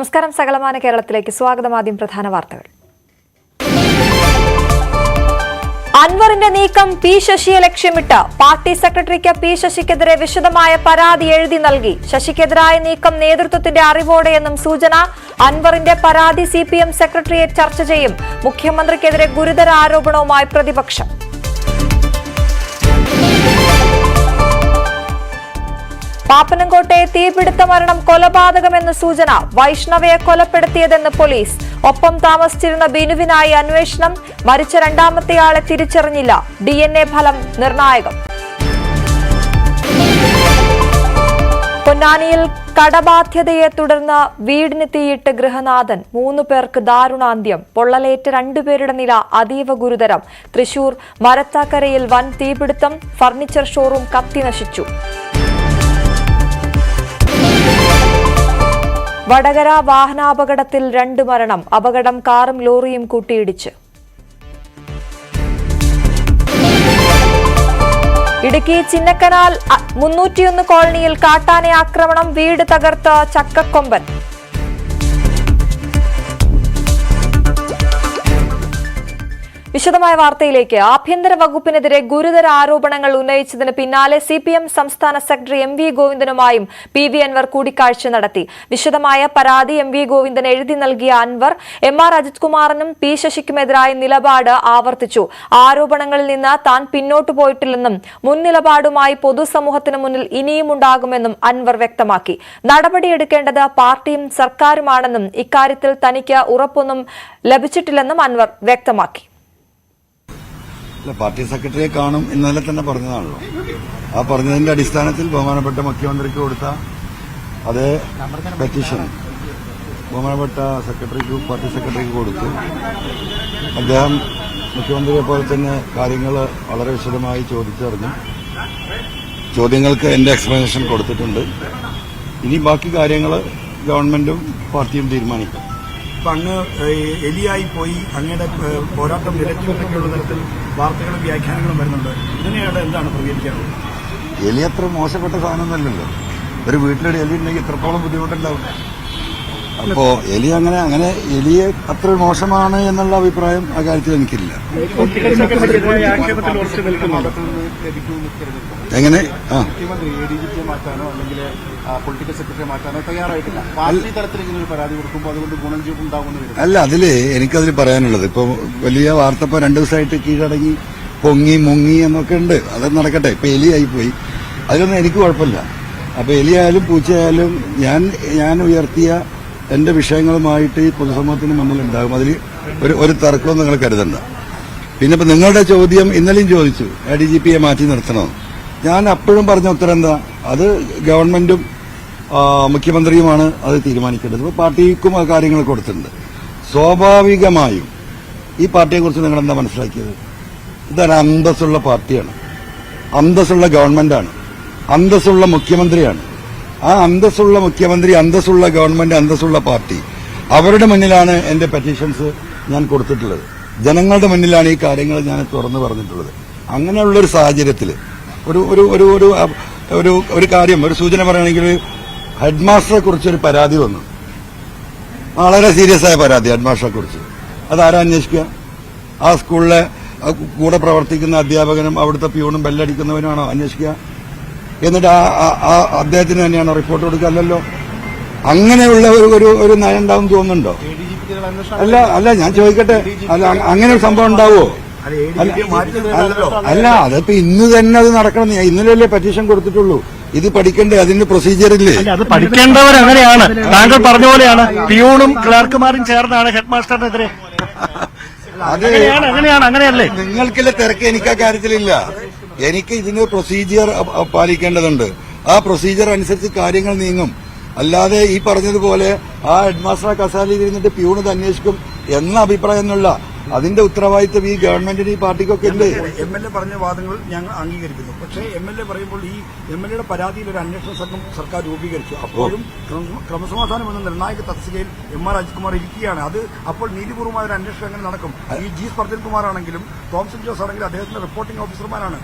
നമസ്കാരം. സകലമാന കേരളത്തിലേക്ക് സ്വാഗതം. ആദ്യം പ്രധാന വാർത്തകൾ. അൻവറിന്റെ നീക്കം പി ശശിയെ ലക്ഷ്യമിട്ട് പാർട്ടി സെക്രട്ടറിക്ക് പി ശശിക്കെതിരെ വിശദമായ പരാതി എഴുതി നൽകി. ശശിക്കെതിരായ നീക്കം നേതൃത്വത്തിന്റെ അറിവോടെയെന്നും സൂചന. അൻവറിന്റെ പരാതി CPM സെക്രട്ടറിയേറ്റ് ചർച്ച ചെയ്യും. മുഖ്യമന്ത്രിക്കെതിരെ ഗുരുതര ആരോപണവുമായി പ്രതിപക്ഷം. പാപ്പനംകോട്ടെ തീപിടുത്ത മരണം കൊലപാതകമെന്ന് സൂചന. വൈഷ്ണവയെ കൊലപ്പെടുത്തിയതെന്ന് പോലീസ്. ഒപ്പം താമസിച്ചിരുന്ന ബിനുവിനായി അന്വേഷണം. മരിച്ച രണ്ടാമത്തെയാളെ തിരിച്ചറിഞ്ഞില്ല. DNA ഫലം നിർണായകം. പൊന്നാനിയിൽ കടബാധ്യതയെ തുടർന്ന് വീടിന് തീയിട്ട് ഗൃഹനാഥൻ. 3 പേർക്ക് ദാരുണാന്ത്യം. പൊള്ളലേറ്റ് 2 പേരുടെ നില അതീവ ഗുരുതരം. തൃശൂർ മരത്താക്കരയിൽ വൻ തീപിടുത്തം. Furniture showroom കത്തിനശിച്ചു. വടകര വാഹനാപകടത്തിൽ 2 മരണം. അപകടം കാറും ലോറിയും കൂട്ടിയിടിച്ച്. ഇടുക്കി ചിന്നക്കനാൽ 301 കോളനിയിൽ കാട്ടാന ആക്രമണം. വീട് തകർത്ത് ചക്കക്കൊമ്പൻ. വിശദമായ വാർത്തയിലേക്ക്. ആഭ്യന്തര വകുപ്പിനെതിരെ ഗുരുതര ആരോപണങ്ങൾ ഉന്നയിച്ചതിന് പിന്നാലെ CPM സംസ്ഥാന സെക്രട്ടറി MV ഗോവിന്ദനുമായും PV അൻവർ കൂടിക്കാഴ്ച നടത്തി. വിശദമായ പരാതി MV ഗോവിന്ദൻ എഴുതി നൽകിയ അൻവർ MR അജിത് കുമാറിനും P ശശിക്കുമെതിരായ നിലപാട് ആവർത്തിച്ചു. ആരോപണങ്ങളിൽ നിന്ന് താൻ പിന്നോട്ടു പോയിട്ടില്ലെന്നും മുൻ നിലപാടുമായി പൊതുസമൂഹത്തിന് മുന്നിൽ ഇനിയും ഉണ്ടാകുമെന്നും അൻവർ വ്യക്തമാക്കി. നടപടിയെടുക്കേണ്ടത് പാർട്ടിയും സർക്കാരുമാണെന്നും ഇക്കാര്യത്തിൽ തനിക്ക് ഉറപ്പൊന്നും ലഭിച്ചിട്ടില്ലെന്നും അൻവർ വ്യക്തമാക്കി. പാർട്ടി സെക്രട്ടറിയെ കാണും ഇന്നലെ തന്നെ പറഞ്ഞതാണല്ലോ. ആ പറഞ്ഞതിന്റെ അടിസ്ഥാനത്തിൽ ബഹുമാനപ്പെട്ട മുഖ്യമന്ത്രിക്ക് കൊടുത്ത അതേ പെറ്റീഷൻ ബഹുമാനപ്പെട്ട പാർട്ടി സെക്രട്ടറിക്ക് കൊടുത്തു. അദ്ദേഹം മുഖ്യമന്ത്രിയെ പോലെ തന്നെ കാര്യങ്ങൾ വളരെ വിശദമായി ചോദിച്ചറിഞ്ഞു. ചോദ്യങ്ങൾക്ക് എന്റെ എക്സ്പ്ലനേഷൻ കൊടുത്തിട്ടുണ്ട്. ഇനി ബാക്കി കാര്യങ്ങൾ ഗവൺമെന്റും പാർട്ടിയും തീരുമാനിക്കും. അങ്ങ് എലിയായി പോയി അങ്ങയുടെ പോരാട്ടം നിലയ്ക്കുള്ള തരത്തിൽ വാർത്തകളും വ്യാഖ്യാനങ്ങളും വരുന്നുണ്ട്. ഇതിനെയാണ് എന്താണ് പ്രതികരിക്കാറുള്ളത്? എലി അത്ര മോശപ്പെട്ട സാധനമൊന്നുമല്ലല്ലോ. ഒരു വീട്ടിലൊരു എലി ഉണ്ടെങ്കിൽ എത്രത്തോളം ബുദ്ധിമുട്ടുണ്ടാവും. അപ്പോ അങ്ങനെ എലിയെ അത്ര മോശമാണ് എന്നുള്ള അഭിപ്രായം ആ കാര്യത്തിൽ എനിക്കില്ല. എങ്ങനെ മാറ്റാനോ അല്ലെങ്കിൽ പൊളിറ്റിക്കൽ സെക്രട്ടറി മാറ്റാനോ തയ്യാറായിട്ടില്ല. പാർട്ടി തലത്തിൽ ഇങ്ങനെ ഒരു പരാതി കൊടുക്കുമ്പോൾ അതുകൊണ്ട് ഗുണം ഉണ്ടാകുമെന്ന് അല്ല. എനിക്കതിൽ പറയാനുള്ളത് ഇപ്പൊ വലിയ വാർത്ത ഇപ്പൊ 2 ദിവസമായിട്ട് കീഴടങ്ങി പൊങ്ങി മുങ്ങി എന്നൊക്കെ ഉണ്ട്. അത് നടക്കട്ടെ. ഇപ്പൊ എലിയായിപ്പോയി. അതിലൊന്നും എനിക്ക് കുഴപ്പമില്ല. അപ്പൊ എലിയായാലും പൂച്ചയായാലും ഞാൻ ഉയർത്തിയ എന്റെ വിഷയങ്ങളുമായിട്ട് ഈ പൊതുസമൂഹത്തിന് മുന്നിൽ ഉണ്ടാകും. അതിൽ ഒരു തർക്കവും നിങ്ങൾ കരുതണ്ട. പിന്നെ ഇപ്പൊ നിങ്ങളുടെ ചോദ്യം ഇന്നലെയും ചോദിച്ചു, ADGPയെ മാറ്റി നിർത്തണോ? ഞാൻ അപ്പോഴും പറഞ്ഞ ഉത്തരം എന്താ? അത് ഗവൺമെന്റും മുഖ്യമന്ത്രിയുമാണ് അത് തീരുമാനിക്കേണ്ടത്. ഇപ്പൊ പാർട്ടിക്കും ആ കാര്യങ്ങൾ കൊടുത്തിട്ടുണ്ട്. സ്വാഭാവികമായും ഈ പാർട്ടിയെക്കുറിച്ച് നിങ്ങൾ എന്താ മനസ്സിലാക്കിയത്? ഇതൊരു അന്തസ്സുള്ള പാർട്ടിയാണ്, അന്തസ്സുള്ള ഗവൺമെന്റാണ്, അന്തസ്സുള്ള മുഖ്യമന്ത്രിയാണ്. ആ അന്തസ്സുള്ള മുഖ്യമന്ത്രി, അന്തസ്സുള്ള ഗവൺമെന്റ്, അന്തസ്സുള്ള പാർട്ടി, അവരുടെ മുന്നിലാണ് എന്റെ പെറ്റീഷൻസ് ഞാൻ കൊടുത്തിട്ടുള്ളത്. ജനങ്ങളുടെ മുന്നിലാണ് ഈ കാര്യങ്ങൾ ഞാൻ തുറന്നു പറഞ്ഞിട്ടുള്ളത്. അങ്ങനെയുള്ളൊരു സാഹചര്യത്തിൽ ഒരു കാര്യം, ഒരു സൂചന പറയുകയാണെങ്കിൽ, ഹെഡ് മാസ്റ്ററെ കുറിച്ചൊരു പരാതി വന്നു. വളരെ സീരിയസ് ആയ പരാതി ഹെഡ് മാസ്റ്ററെ കുറിച്ച്. അതാരാ അന്വേഷിക്കുക? ആ സ്കൂളിലെ കൂടെ പ്രവർത്തിക്കുന്ന അധ്യാപകനും അവിടുത്തെ പ്യൂണും ബെല്ലടിക്കുന്നവനാണോ അന്വേഷിക്കുക? എന്നിട്ട് ആ അദ്ദേഹത്തിന് തന്നെയാണോ റിപ്പോർട്ട് കൊടുക്കല്ലോ? അങ്ങനെയുള്ള ഒരു നയം ഉണ്ടാവും തോന്നുന്നുണ്ടോ? അല്ല ഞാൻ ചോദിക്കട്ടെ, അല്ല അങ്ങനെ ഒരു സംഭവം ഉണ്ടാവുമോ? അല്ല, അതിപ്പോ ഇന്ന് തന്നെ അത് നടക്കണം. ഇന്നലെയല്ലേ പെറ്റീഷൻ കൊടുത്തിട്ടുള്ളൂ. ഇത് പഠിക്കണ്ടേ? അതിന്റെ പ്രൊസീജിയർ ഇല്ലേ? അത് പഠിക്കേണ്ടവർ അങ്ങനെയാണ്. താങ്കൾ പറഞ്ഞ പോലെയാണ്. പിയൂണും ക്ലർക്കുമാരും ചേർന്നാണ് ഹെഡ് മാസ്റ്ററിനെതിരെ. അങ്ങനെയല്ലേ? നിങ്ങൾക്കില്ല തിരക്ക്. എനിക്ക് ആ കാര്യത്തിലില്ല. എനിക്ക് ഇതിന് പ്രൊസീജിയർ പാലിക്കേണ്ടതുണ്ട്. ആ പ്രൊസീജിയർ അനുസരിച്ച് കാര്യങ്ങൾ നീങ്ങും. അല്ലാതെ ഈ പറഞ്ഞതുപോലെ ആ ഹെഡ്മാസ്റ്റർ കസാലയിൽ ഇരുന്നിട്ട് പ്യൂണ് അന്വേഷിക്കും എന്ന അഭിപ്രായം എന്നുള്ള അതിന്റെ ഉത്തരവാദിത്വം ഈ ഗവൺമെന്റിന് ഈ പാർട്ടിക്കൊക്കെ ഉണ്ട്. MLA പറഞ്ഞ വാദങ്ങൾ ഞങ്ങൾ അംഗീകരിക്കുന്നു. പക്ഷേ MLA പറയുമ്പോൾ ഈ MLAയുടെ പരാതിയിൽ ഒരു അന്വേഷണ സംഘം സർക്കാർ രൂപീകരിച്ചു. അപ്പോഴും ക്രമസമാധാനം എന്ന നിർണായക തസ്തികയിൽ MR അജിത് കുമാർ ഇരിക്കുകയാണ്. അത് അപ്പോൾ നീതിപൂർവമായ ഒരു അന്വേഷണം എങ്ങനെ നടക്കും? ഈ G സ്പർജൻ കുമാർ ആണെങ്കിലും തോംസൺ ജോസ് ആണെങ്കിലും അദ്ദേഹത്തിന്റെ റിപ്പോർട്ടിംഗ് ഓഫീസർമാരാണ്.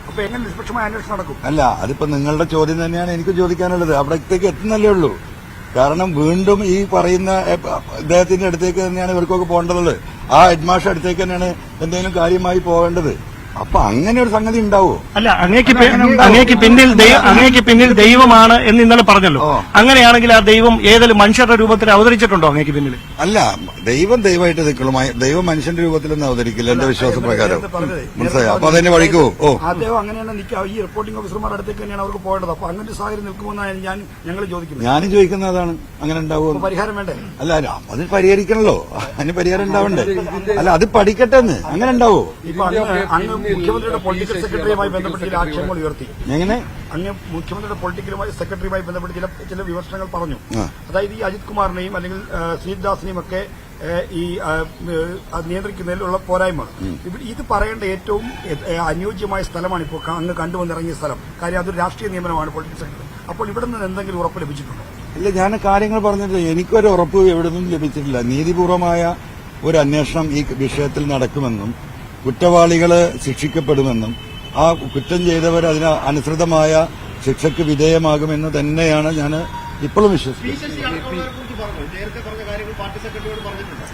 അപ്പൊ എങ്ങനെ നിഷ്പക്ഷമായ അന്വേഷണം നടക്കും? അല്ല, അതിപ്പോ നിങ്ങളുടെ ചോദ്യം തന്നെയാണ് എനിക്ക് ചോദിക്കാനുള്ളത്. അവിടത്തേക്ക് എത്തുന്നല്ലേ ഉള്ളൂ. കാരണം വീണ്ടും ഈ പറയുന്ന ഇദ്ദേഹത്തിന്റെ അടുത്തേക്ക് തന്നെയാണ് ഇവർക്കൊക്കെ പോകേണ്ടത്. ആ ഹെഡ്മാസ്റ്റർ അടുത്തേക്ക് തന്നെയാണ് എന്തെങ്കിലും കാര്യമായി പോകേണ്ടത്. അപ്പൊ അങ്ങനെ ഒരു സംഗതി ഉണ്ടാവോ? അല്ല, അങ്ങേക്ക് പിന്നിൽ ദൈവമാണ് എന്ന് ഇന്നലെ പറഞ്ഞല്ലോ. അങ്ങനെയാണെങ്കിൽ ആ ദൈവം ഏതെങ്കിലും മനുഷ്യരുടെ രൂപത്തിൽ അവതരിച്ചിട്ടുണ്ടോ അങ്ങേക്ക് പിന്നിൽ? അല്ല, ദൈവമായിട്ട് നിൽക്കുള്ളൂ. ദൈവം മനുഷ്യന്റെ രൂപത്തിലൊന്നും അവതരിക്കില്ല എന്റെ വിശ്വാസപ്രകാരം. മനസ്സിലായോ? അപ്പൊ അതിന്റെ വഴിക്ക് പോകും. അദ്ദേഹം അങ്ങനെയാണ് നിൽക്കുക. ഈ റിപ്പോർട്ടിംഗ് ഓഫീസർമാരുടെ അടുത്തേക്ക് തന്നെയാണ് അവർക്ക് പോകേണ്ടത്. അപ്പൊ അങ്ങനെ സാഹചര്യം നിൽക്കുമെന്നാണ് ഞങ്ങൾ ചോദിക്കുന്നത്. ഞാനും ചോദിക്കുന്നത് അതാണ്. അങ്ങനെ ഉണ്ടാവുമോ? പരിഹാരം വേണ്ടേ? അല്ല, അത് പരിഹരിക്കണല്ലോ. അതിന് പരിഹാരം ഉണ്ടാവണ്ടേ? അല്ല, അത് പഠിക്കട്ടെ എന്ന്. അങ്ങനെ ഉണ്ടാവോ? ഇപ്പൊ അങ്ങ് മുഖ്യമന്ത്രിയുടെ പൊളിറ്റിക്കൽ സെക്രട്ടറിയുമായി ബന്ധപ്പെട്ട് ചില ആക്ഷേപങ്ങൾ ഉയർത്തി. എങ്ങനെ? അങ്ങ് മുഖ്യമന്ത്രിയുടെ പൊളിറ്റിക്കലുമായി സെക്രട്ടറിയുമായി ബന്ധപ്പെട്ട് ചില വിമർശനങ്ങൾ പറഞ്ഞു. അതായത് ഈ അജിത് കുമാറിനെയും അല്ലെങ്കിൽ ശ്രീദാസിനെയും ഒക്കെ ഈ നിയന്ത്രിക്കുന്നതിലുള്ള പോരായ്മ. ഇത് പറയേണ്ട ഏറ്റവും അനുയോജ്യമായ സ്ഥലമാണ് ഇപ്പോൾ അങ്ങ് കണ്ടുവന്നിറങ്ങിയ സ്ഥലം. കാര്യം അതൊരു രാഷ്ട്രീയ നിയമനമാണ് പൊളിറ്റിക്കൽ സെക്രട്ടറി. അപ്പോൾ ഇവിടെ നിന്ന് എന്തെങ്കിലും ഉറപ്പ് ലഭിച്ചിട്ടുണ്ടോ? ഇല്ല, ഞാൻ കാര്യങ്ങൾ പറഞ്ഞിട്ടില്ല. എനിക്കൊരു ഉറപ്പ് എവിടെ നിന്നും ലഭിച്ചിട്ടില്ല. നീതിപൂർവമായ ഒരു അന്വേഷണം ഈ വിഷയത്തിൽ നടക്കുമെന്നും കുറ്റവാളികള് ശിക്ഷിക്കപ്പെടുമെന്നും ആ കുറ്റം ചെയ്തവർ അതിന് അനുസൃതമായ ശിക്ഷയ്ക്ക് വിധേയമാകുമെന്ന് തന്നെയാണ് ഞാൻ ഇപ്പോഴും വിശ്വസിക്കുന്നത്.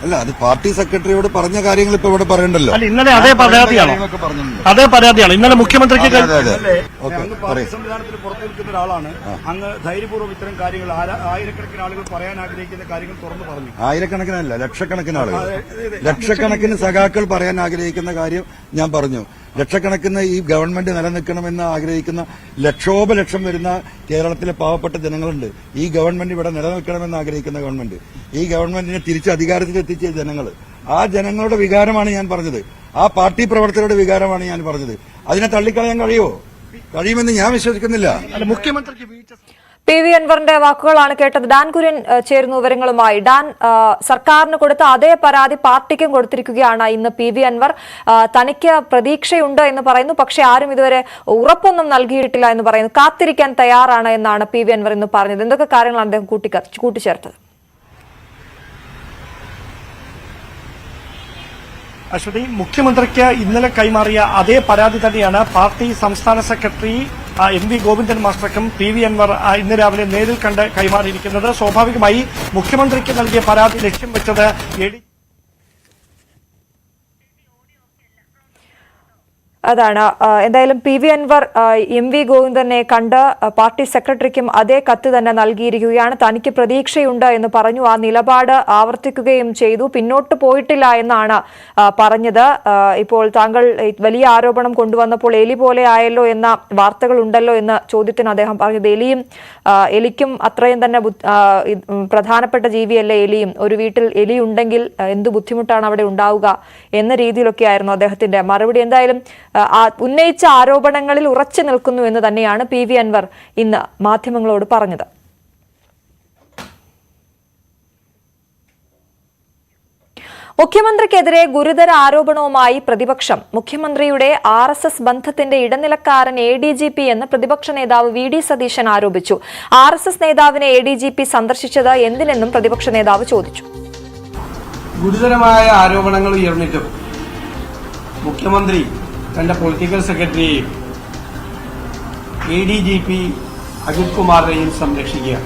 അല്ല, അത് പാർട്ടി സെക്രട്ടറിയോട് പറഞ്ഞ കാര്യങ്ങൾ ഇപ്പൊ ഇവിടെ പറയണ്ടല്ലോ. ഇന്നലെ അതേ പരാതിയാണ് ഇന്നലെ മുഖ്യമന്ത്രിക്ക്. സംവിധാനത്തിൽ പുറത്തു നിൽക്കുന്ന ഒരാളാണ്. അങ്ങ് ധൈര്യപൂർവ്വം ഇത്തരം കാര്യങ്ങൾ ആയിരക്കണക്കിന് ആളുകൾ പറയാൻ ആഗ്രഹിക്കുന്ന കാര്യങ്ങൾ തുറന്നു പറഞ്ഞു. ആയിരക്കണക്കിനല്ല, ലക്ഷക്കണക്കിന് ആളുകൾ, ലക്ഷക്കണക്കിന് സഖാക്കൾ പറയാൻ ആഗ്രഹിക്കുന്ന കാര്യം ഞാൻ പറഞ്ഞു. ലക്ഷക്കണക്കിന് ഈ ഗവൺമെന്റ് നിലനിൽക്കണമെന്ന് ആഗ്രഹിക്കുന്ന ലക്ഷോപലക്ഷം വരുന്ന കേരളത്തിലെ പാവപ്പെട്ട ജനങ്ങളുണ്ട്. ഈ ഗവൺമെന്റ് ഇവിടെ നിലനിൽക്കണമെന്ന് ആഗ്രഹിക്കുന്ന ഗവൺമെന്റ്, ഈ ഗവൺമെന്റിനെ തിരിച്ച് അധികാരത്തിലെത്തിച്ച ജനങ്ങൾ, ആ ജനങ്ങളുടെ വികാരമാണ് ഞാൻ പറഞ്ഞത്. ആ പാർട്ടി പ്രവർത്തകരുടെ വികാരമാണ് ഞാൻ പറഞ്ഞത്. അതിനെ തള്ളിക്കളയാൻ കഴിയുമെന്ന് ഞാൻ വിശ്വസിക്കുന്നില്ല. മുഖ്യമന്ത്രിക്ക് പി വി അൻവറിന്റെ വാക്കുകളാണ് കേട്ടത്. ഡാൻ കുര്യൻ ചേരുന്നു വിവരങ്ങളുമായി. ഡാൻ, സർക്കാരിന് കൊടുത്ത അതേ പരാതി പാർട്ടിക്കും കൊടുത്തിരിക്കുകയാണ് ഇന്ന് പി വി അൻവർ. തനിക്ക് പ്രതീക്ഷയുണ്ട് എന്ന് പറയുന്നു, പക്ഷെ ആരും ഇതുവരെ ഉറപ്പൊന്നും നൽകിയിട്ടില്ല എന്ന് പറയുന്നു. കാത്തിരിക്കാൻ തയ്യാറാണ് എന്നാണ് പി വി അൻവർ ഇന്ന് പറഞ്ഞത്. എന്തൊക്കെ കാര്യങ്ങളാണ് അദ്ദേഹം കൂട്ടിച്ചേർത്തത്? അശ്വതി, മുഖ്യമന്ത്രിക്ക് ഇന്നലെ കൈമാറിയ അതേ പരാതി തന്നെയാണ് പാർട്ടി സംസ്ഥാന സെക്രട്ടറി എം വി ഗോവിന്ദൻ മാസ്റ്റർക്കും പി വി അൻവർ ഇന്ന് രാവിലെ നേരിൽ കണ്ട് കൈമാറിയിരിക്കുന്നത്. സ്വാഭാവികമായി മുഖ്യമന്ത്രിക്ക് നൽകിയ പരാതി ലക്ഷ്യം വെച്ചത് അതാണ്. എന്തായാലും P V Anvar M V ഗോവിന്ദനെ കണ്ട് പാർട്ടി സെക്രട്ടറിക്കും അതേ കത്ത് തന്നെ നൽകിയിരിക്കുകയാണ്. തനിക്ക് പ്രതീക്ഷയുണ്ട് എന്ന് പറഞ്ഞു. ആ നിലപാട് ആവർത്തിക്കുകയും ചെയ്തു. പിന്നോട്ട് പോയിട്ടില്ല എന്നാണ് പറഞ്ഞത്. ഇപ്പോൾ താങ്കൾ വലിയ ആരോപണം കൊണ്ടുവന്നപ്പോൾ എലി പോലെ ആയല്ലോ എന്ന വാർത്തകൾ ഉണ്ടല്ലോ എന്ന ചോദ്യത്തിന് അദ്ദേഹം പറഞ്ഞത്, എലിക്കും അത്രയും തന്നെ പ്രധാനപ്പെട്ട ജീവിയല്ലേ എലിയും. ഒരു വീട്ടിൽ എലി ഉണ്ടെങ്കിൽ എന്ത് ബുദ്ധിമുട്ടാണ് അവിടെ ഉണ്ടാവുക എന്ന രീതിയിലൊക്കെയായിരുന്നു അദ്ദേഹത്തിന്റെ മറുപടി. എന്തായാലും ഉന്നയിച്ച ആരോപണങ്ങളിൽ ഉറച്ചു നിൽക്കുന്നു എന്ന് തന്നെയാണ് പി വി അൻവർ ഇന്ന് മാധ്യമങ്ങളോട് പറഞ്ഞത്. മുഖ്യമന്ത്രിക്കെതിരെ ഗുരുതര ആരോപണവുമായി പ്രതിപക്ഷം. മുഖ്യമന്ത്രിയുടെ RSS ബന്ധത്തിന്റെ ഇടനിലക്കാരൻ ADGP എന്ന് പ്രതിപക്ഷ നേതാവ് VD സതീശൻ ആരോപിച്ചു. RSS നേതാവിനെ ADGP സന്ദർശിച്ചത് എന്തിനെന്നും പ്രതിപക്ഷ നേതാവ് ചോദിച്ചു. ഗുരുതരമായ ആരോപണങ്ങൾ ഉയർന്നിട്ടും മുഖ്യമന്ത്രി തന്റെ പൊളിറ്റിക്കൽ സെക്രട്ടറിയെയും ADGP അജിത് കുമാറിനെയും സംരക്ഷിക്കുക.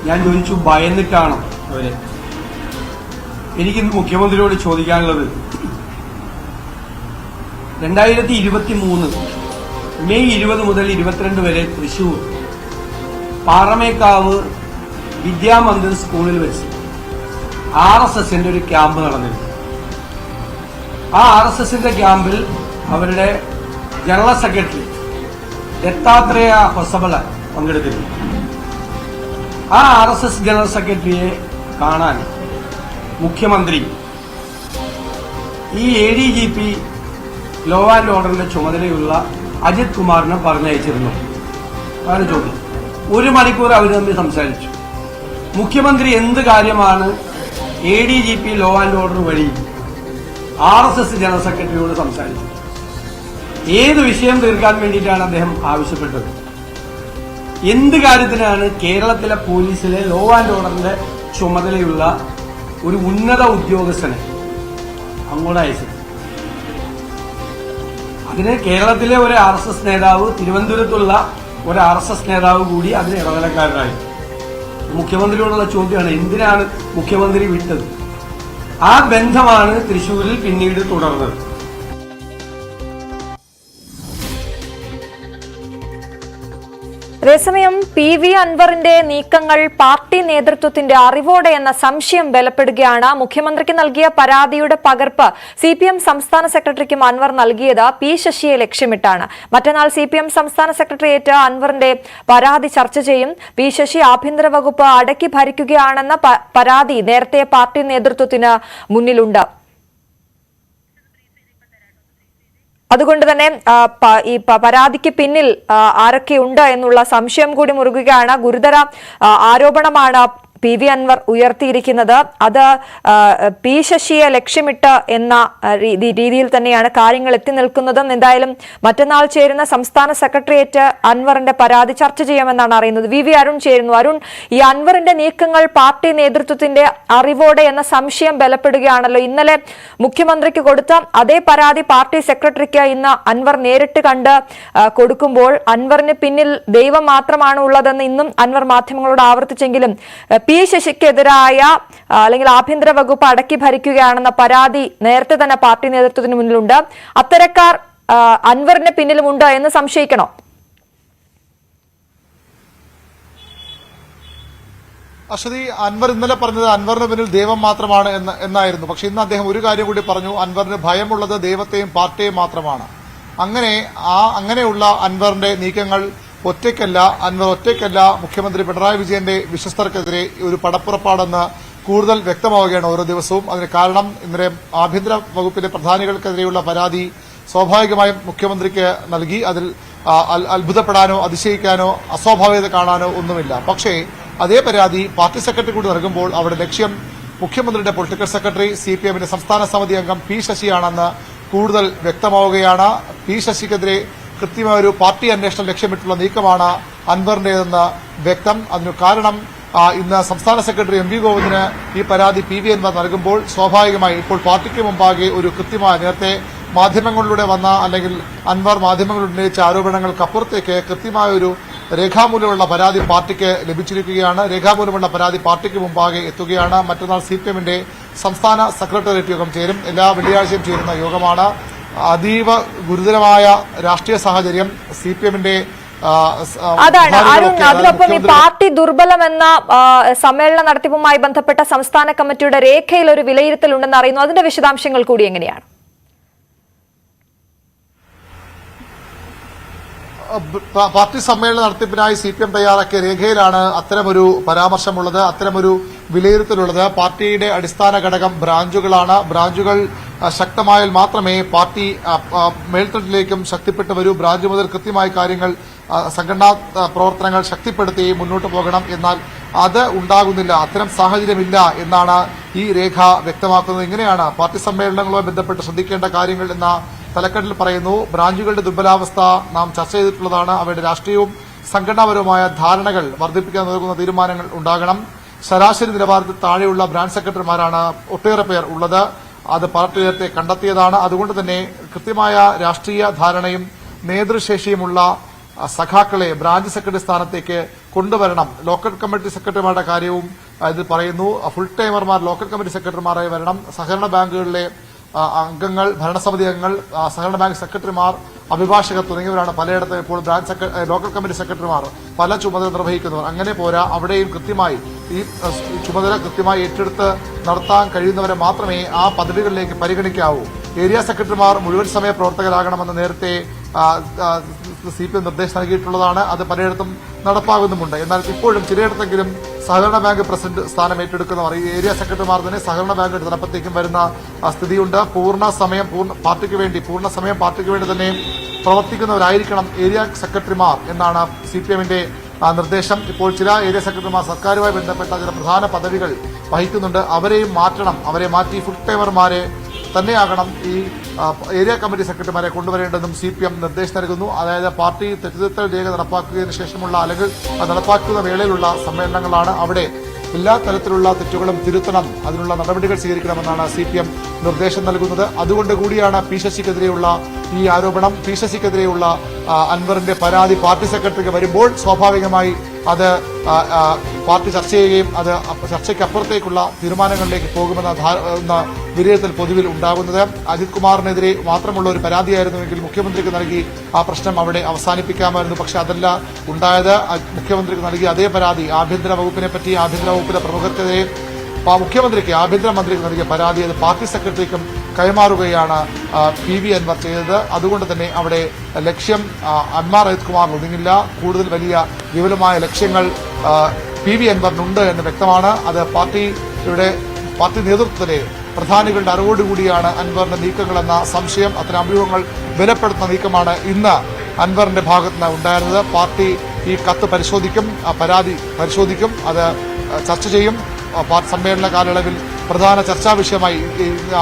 ഞാൻ ചോദിച്ചു, ഭയന്നിട്ടാണോ അവരെ? എനിക്കിന്ന് മുഖ്യമന്ത്രിയോട് ചോദിക്കാനുള്ളത്, 2023 മെയ് 20 മുതൽ 22 വരെ തൃശൂർ പാറമേക്കാവ് വിദ്യാമന്ദിർ സ്കൂളിൽ വെച്ച് RSSന്റെ ഒരു ക്യാമ്പ് നടന്നിരുന്നു. ആ RSSന്റെ ക്യാമ്പിൽ അവരുടെ ജനറൽ സെക്രട്ടറി ദത്താത്രേയ ഹൊസബല പങ്കെടുത്തിരുന്നു. ആ RSS ജനറൽ സെക്രട്ടറിയെ കാണാൻ മുഖ്യമന്ത്രി ഈ ADGP ലോ ആൻഡ് ഓർഡറിന്റെ ചുമതലയുള്ള അജിത് കുമാറിനെ പറഞ്ഞയച്ചിരുന്നു. അതാണ് ചോദ്യം. 1 മണിക്കൂർ അവർ തമ്മിൽ സംസാരിച്ചു. മുഖ്യമന്ത്രി എന്ത് കാര്യമാണ് ADGP ലോ ആൻഡ് ഓർഡർ വഴി RSS ജനറൽ സെക്രട്ടറിയോട് സംസാരിച്ചത്? ഏത് വിഷയം തീർക്കാൻ വേണ്ടിയിട്ടാണ് അദ്ദേഹം ആവശ്യപ്പെട്ടത്? എന്ത് കാര്യത്തിനാണ് കേരളത്തിലെ പോലീസിലെ ലോ ആൻഡ് ഓർഡറിന്റെ ചുമതലയുള്ള ഒരു ഉന്നത ഉദ്യോഗസ്ഥനെ അങ്ങോട്ട് അയച്ചത്? അതിന് കേരളത്തിലെ ഒരു RSS നേതാവ് തിരുവനന്തപുരത്തുള്ള ഒരു RSS നേതാവ് കൂടി അതിന് ഇടനിലക്കാരനായി. മുഖ്യമന്ത്രിയോടുള്ള ചോദ്യമാണ്, എന്തിനാണ് മുഖ്യമന്ത്രി വിട്ടത്? ആ ബന്ധമാണ് തൃശ്ശൂരിൽ പിന്നീട് തുടർന്നത്. അതേസമയം PV അൻവറിന്റെ നീക്കങ്ങൾ പാർട്ടി നേതൃത്വത്തിന്റെ അറിവോടെ എന്ന സംശയം ബലപ്പെടുകയാണ്. മുഖ്യമന്ത്രിക്ക് നൽകിയ പരാതിയുടെ പകർപ്പ് CPM സംസ്ഥാന സെക്രട്ടറിക്കും അൻവർ നൽകിയത് P ശശിയെ ലക്ഷ്യമിട്ടാണ്. മറ്റന്നാൾ CPM സംസ്ഥാന സെക്രട്ടേറിയറ്റ് അൻവറിന്റെ പരാതി ചർച്ച ചെയ്യും. P ശശി ആഭ്യന്തര വകുപ്പ് അടക്കി ഭരിക്കുകയാണെന്ന പരാതി നേരത്തെ പാർട്ടി നേതൃത്വത്തിന് മുന്നിലുണ്ട്. അതുകൊണ്ട് തന്നെ ഈ പരാതിക്ക് പിന്നിൽ ആരൊക്കെയുണ്ട് എന്നുള്ള സംശയം കൂടി മുറുകുകയാണ്. ഗുരുതര ആരോപണമാണ് PV അൻവർ ഉയർത്തിയിരിക്കുന്നത്. അത് P ശശിയെ ലക്ഷ്യമിട്ട് എന്ന രീതിയിൽ തന്നെയാണ് കാര്യങ്ങൾ എത്തി നിൽക്കുന്നതും. എന്തായാലും മറ്റന്നാൾ ചേരുന്ന സംസ്ഥാന സെക്രട്ടേറിയറ്റ് അൻവറിന്റെ പരാതി ചർച്ച ചെയ്യുമെന്നാണ് അറിയുന്നത്. VV അരുൺ ചേരുന്നു. അരുൺ, ഈ അൻവറിന്റെ നീക്കങ്ങൾ പാർട്ടി നേതൃത്വത്തിന്റെ അറിവോടെ എന്ന സംശയം ബലപ്പെടുകയാണല്ലോ. ഇന്നലെ മുഖ്യമന്ത്രിക്ക് കൊടുത്ത അതേ പരാതി പാർട്ടി സെക്രട്ടറിക്ക് ഇന്ന് അൻവർ നേരിട്ട് കണ്ട് കൊടുക്കുമ്പോൾ അൻവറിന് പിന്നിൽ ദൈവം മാത്രമാണ് ഉള്ളതെന്ന് ഇന്നും അൻവർ മാധ്യമങ്ങളോട് ആവർത്തിച്ചെങ്കിലും P ശശിക്കെതിരായ അല്ലെങ്കിൽ ആഭ്യന്തര വകുപ്പ് അടക്കി ഭരിക്കുകയാണെന്ന പരാതി നേരത്തെ തന്നെ പാർട്ടി നേതൃത്വത്തിന് മുന്നിലുണ്ട്. അത്തരക്കാർ അൻവറിന് പിന്നിലുമുണ്ട് എന്ന് സംശയിക്കണോ? അശ്വതി, അൻവർ ഇന്നലെ പറഞ്ഞത് അൻവറിന് പിന്നിൽ ദൈവം മാത്രമാണ് എന്നായിരുന്നു. പക്ഷെ ഇന്ന് അദ്ദേഹം ഒരു കാര്യം കൂടി പറഞ്ഞു, അൻവറിന് ഭയമുള്ളത് ദൈവത്തെയും പാർട്ടിയെയും മാത്രമാണ്. അങ്ങനെയുള്ള അൻവറിന്റെ നീക്കങ്ങൾ അൻവർ ഒറ്റയ്ക്കല്ല, മുഖ്യമന്ത്രി പിണറായി വിജയന്റെ വിശ്വസ്തർക്കെതിരെ ഒരു പടപ്പുറപ്പാടെന്ന് കൂടുതൽ വ്യക്തമാവുകയാണ് ഓരോ ദിവസവും. അതിന് കാരണം ഇന്നലെ ആഭ്യന്തര വകുപ്പിലെ പ്രധാനികൾക്കെതിരെയുള്ള പരാതി സ്വാഭാവികമായും മുഖ്യമന്ത്രിക്ക് നൽകി. അതിൽ അത്ഭുതപ്പെടാനോ അതിശയിക്കാനോ അസ്വാഭാവികത കാണാനോ ഒന്നുമില്ല. പക്ഷേ അതേ പരാതി പാർട്ടി സെക്രട്ടറി കൂടി നൽകുമ്പോൾ അവിടെ ലക്ഷ്യം മുഖ്യമന്ത്രിയുടെ പൊളിറ്റിക്കൽ സെക്രട്ടറി CPMന്റെ സംസ്ഥാന സമിതി അംഗം P ശശിയാണെന്ന് കൂടുതൽ വ്യക്തമാവുകയാണ്. P ശശിക്കെതിരെ കൃത്യമായ ഒരു പാർട്ടി അന്വേഷണം ലക്ഷ്യമിട്ടുള്ള നീക്കമാണ് അൻവറിന്റേതെന്ന് വ്യക്തം. അതിനു കാരണം ഇന്ന് സംസ്ഥാന സെക്രട്ടറി MV ഗോവിന്ദന് ഈ പരാതി PV അൻവർ നൽകുമ്പോൾ സ്വാഭാവികമായി ഇപ്പോൾ പാർട്ടിക്ക് മുമ്പാകെ ഒരു കൃത്യമായ നേരത്തെ മാധ്യമങ്ങളിലൂടെ വന്ന അല്ലെങ്കിൽ അൻവർ മാധ്യമങ്ങളിൽ ഉന്നയിച്ച ആരോപണങ്ങൾക്കപ്പുറത്തേക്ക് കൃത്യമായ ഒരു രേഖാമൂലമുള്ള പരാതി പാർട്ടിക്ക് ലഭിച്ചിരിക്കുകയാണ്. രേഖാമൂലമുള്ള പരാതി പാർട്ടിക്ക് മുമ്പാകെ എത്തുകയാണ്. മറ്റന്നാൾ CPMന്റെ സംസ്ഥാന സെക്രട്ടേറിയറ്റ് യോഗം ചേരും. എല്ലാ വെള്ളിയാഴ്ചയും ചേരുന്ന യോഗമാണ്. അതീവ ഗുരുതരമായ രാഷ്ട്രീയ സാഹചര്യം CPMന്റെ അതാണ് അരുൺ. അതിനൊപ്പം ഈ പാർട്ടി ദുർബലമെന്ന സമ്മേളന നടത്തിപ്പുമായി ബന്ധപ്പെട്ട സംസ്ഥാന കമ്മിറ്റിയുടെ രേഖയിൽ ഒരു വിലയിരുത്തലുണ്ടെന്ന് അറിയുന്നു. അതിന്റെ വിശദാംശങ്ങൾ കൂടി എങ്ങനെയാണ്? പാർട്ടി സമ്മേളന നടത്തിപ്പിനായി CPM തയ്യാറാക്കിയ രേഖയിലാണ് അത്തരമൊരു പരാമർശമുള്ളത്, അത്തരമൊരു വിലയിരുത്തലുള്ളത്. പാർട്ടിയുടെ അടിസ്ഥാന ഘടകം ബ്രാഞ്ചുകളാണ്. ബ്രാഞ്ചുകൾ ശക്തമായാൽ മാത്രമേ പാർട്ടി മേൽത്തട്ടിലേക്കും ശക്തിപ്പെട്ടു വരൂ. ബ്രാഞ്ച് മുതൽ കൃത്യമായ കാര്യങ്ങൾ സംഘടനാ പ്രവർത്തനങ്ങൾ ശക്തിപ്പെടുത്തി മുന്നോട്ട് പോകണം. എന്നാൽ അത് ഉണ്ടാകുന്നില്ല, അത്തരം സാഹചര്യമില്ല എന്നാണ് ഈ രേഖ വ്യക്തമാക്കുന്നത്. ഇങ്ങനെയാണ് പാർട്ടി സമ്മേളനങ്ങളുമായി ബന്ധപ്പെട്ട് ശ്രദ്ധിക്കേണ്ട കാര്യങ്ങൾ എന്ന തലക്കെട്ടിൽ പറയുന്നു. ബ്രാഞ്ചുകളുടെ ദുർബലാവസ്ഥ നാം ചർച്ച ചെയ്തിട്ടുള്ളതാണ്. അവയുടെ രാഷ്ട്രീയവും സംഘടനാപരവുമായ ധാരണകൾ വർദ്ധിപ്പിക്കാൻ നൽകുന്ന തീരുമാനങ്ങൾ ഉണ്ടാകണം. ശരാശരി നിലവാരത്തിൽ താഴെയുള്ള ബ്രാഞ്ച് സെക്രട്ടറിമാരാണ് ഒട്ടേറെ പേർ ഉള്ളത്. അത് പാർട്ടി നേരത്തെ കണ്ടെത്തിയതാണ്. അതുകൊണ്ട് തന്നെ കൃത്യമായ രാഷ്ട്രീയ ധാരണയും നേതൃശേഷിയുമുള്ള സഖാക്കളെ ബ്രാഞ്ച് സെക്രട്ടറി സ്ഥാനത്തേക്ക് കൊണ്ടുവരണം. ലോക്കൽ കമ്മിറ്റി സെക്രട്ടറിമാരുടെ കാര്യവും ഇത് പറയുന്നു. ഫുൾ ടൈമർമാർ ലോക്കൽ കമ്മിറ്റി സെക്രട്ടറിമാരായി വരണം. സഹകരണ ബാങ്കുകളിലെ അംഗങ്ങൾ, ഭരണസമിതി അംഗങ്ങൾ, സഹകരണ ബാങ്ക് സെക്രട്ടറിമാർ, അഭിഭാഷകർ തുടങ്ങിയവരാണ് പലയിടത്തും ഇപ്പോൾ ബ്രാഞ്ച് ലോക്കൽ കമ്മിറ്റി സെക്രട്ടറിമാർ പല ചുമതല നിർവഹിക്കുന്നവർ. അങ്ങനെ പോരാ, അവിടെയും കൃത്യമായി ഈ ചുമതല കൃത്യമായി ഏറ്റെടുത്ത് നടത്താൻ കഴിയുന്നവരെ മാത്രമേ ആ പദവികളിലേക്ക് പരിഗണിക്കാവൂ. ഏരിയ സെക്രട്ടറിമാർ മുഴുവൻ സമയ പ്രവർത്തകരാകണമെന്ന് നേരത്തെ CPM നിർദ്ദേശം നൽകിയിട്ടുള്ളതാണ്. അത് പലയിടത്തും നടപ്പാകുന്നുമുണ്ട്. എന്നാൽ ഇപ്പോഴും ചിലയിടത്തെങ്കിലും സഹകരണ ബാങ്ക് പ്രസിഡന്റ് സ്ഥാനം ഏറ്റെടുക്കുന്നവർ ഈ ഏരിയ സെക്രട്ടറിമാർ തന്നെ സഹകരണ ബാങ്കിന്റെ തലപ്പത്തേക്കും വരുന്ന സ്ഥിതിയുണ്ട്. പൂർണ്ണ സമയം പാർട്ടിക്ക് വേണ്ടി തന്നെ പ്രവർത്തിക്കുന്നവരായിരിക്കണം ഏരിയ സെക്രട്ടറിമാർ എന്നാണ് CPMന്റെ നിർദ്ദേശം. ഇപ്പോൾ ചില ഏരിയ സെക്രട്ടറിമാർ സർക്കാരുമായി ബന്ധപ്പെട്ട ചില പ്രധാന പദവികൾ വഹിക്കുന്നുണ്ട്. അവരെയും മാറ്റണം. അവരെ മാറ്റി ഫുൾ ടൈമർമാരെ തന്നെയാകണം ഈ ഏരിയ കമ്മിറ്റി സെക്രട്ടറിമാരെ കൊണ്ടുവരേണ്ടതെന്നും CPM നിർദ്ദേശം നൽകുന്നു. അതായത് പാർട്ടി തെറ്റുതിരുത്തൽ രേഖ നടപ്പാക്കിയതിനു ശേഷമുള്ള അല്ലെങ്കിൽ നടപ്പാക്കുന്ന വേളയിലുള്ള സമ്മേളനങ്ങളാണ്. അവിടെ എല്ലാ തരത്തിലുള്ള തെറ്റുകളും തിരുത്തണം, അതിനുള്ള നടപടികൾ സ്വീകരിക്കണമെന്നാണ് CPM നിർദ്ദേശം നൽകുന്നത്. അതുകൊണ്ട് കൂടിയാണ് P ശശിക്കെതിരെയുള്ള ഈ ആരോപണം, P ശശിക്കെതിരെയുള്ള അൻവറിന്റെ പരാതി പാർട്ടി സെക്രട്ടറിക്ക് വരുമ്പോൾ സ്വാഭാവികമായി അത് പാർട്ടി ചർച്ച ചെയ്യുകയും അത് ചർച്ചയ്ക്കപ്പുറത്തേക്കുള്ള തീരുമാനങ്ങളിലേക്ക് പോകുമെന്ന വിലയിരുത്തൽ പൊതുവിൽ ഉണ്ടാകുന്നത്. അജിത് കുമാറിനെതിരെ മാത്രമുള്ള ഒരു പരാതിയായിരുന്നുവെങ്കിൽ മുഖ്യമന്ത്രിക്ക് നൽകി ആ പ്രശ്നം അവിടെ അവസാനിപ്പിക്കാമായിരുന്നു. പക്ഷെ അതല്ല ഉണ്ടായത്. മുഖ്യമന്ത്രിക്ക് നൽകിയ അതേ പരാതി ആഭ്യന്തര വകുപ്പിനെ പറ്റി, ആഭ്യന്തര വകുപ്പിലെ പ്രമുഖർക്കെതിരെ മുഖ്യമന്ത്രിക്ക് ആഭ്യന്തരമന്ത്രിക്ക് നൽകിയ പരാതി അത് പാർട്ടി സെക്രട്ടറിക്കും കൈമാറുകയാണ് PV അൻവർ ചെയ്തത്. അതുകൊണ്ട് തന്നെ അവിടെ ലക്ഷ്യം അജിത് കുമാർ ഒതുങ്ങില്ല. കൂടുതൽ വലിയ വിപുലമായ ലക്ഷ്യങ്ങൾ PV അൻവറിനുണ്ട് എന്ന് വ്യക്തമാണ്. അത് പാർട്ടി നേതൃത്വത്തിലെ പ്രധാനികളുടെ അറിവോടുകൂടിയാണ് അൻവറിന്റെ നീക്കങ്ങളെന്ന സംശയം, അത്തരം അഭ്യൂഹങ്ങൾ ബലപ്പെടുത്തുന്ന നീക്കമാണ് ഇന്ന് അൻവറിന്റെ ഭാഗത്ത് നിന്ന് ഉണ്ടായിരുന്നത്. പാർട്ടി ഈ കത്ത് പരിശോധിക്കും, പരാതി പരിശോധിക്കും, അത് ചർച്ച ചെയ്യും. സമ്മേളന കാലയളവിൽ പ്രധാന ചർച്ചാ വിഷയമായി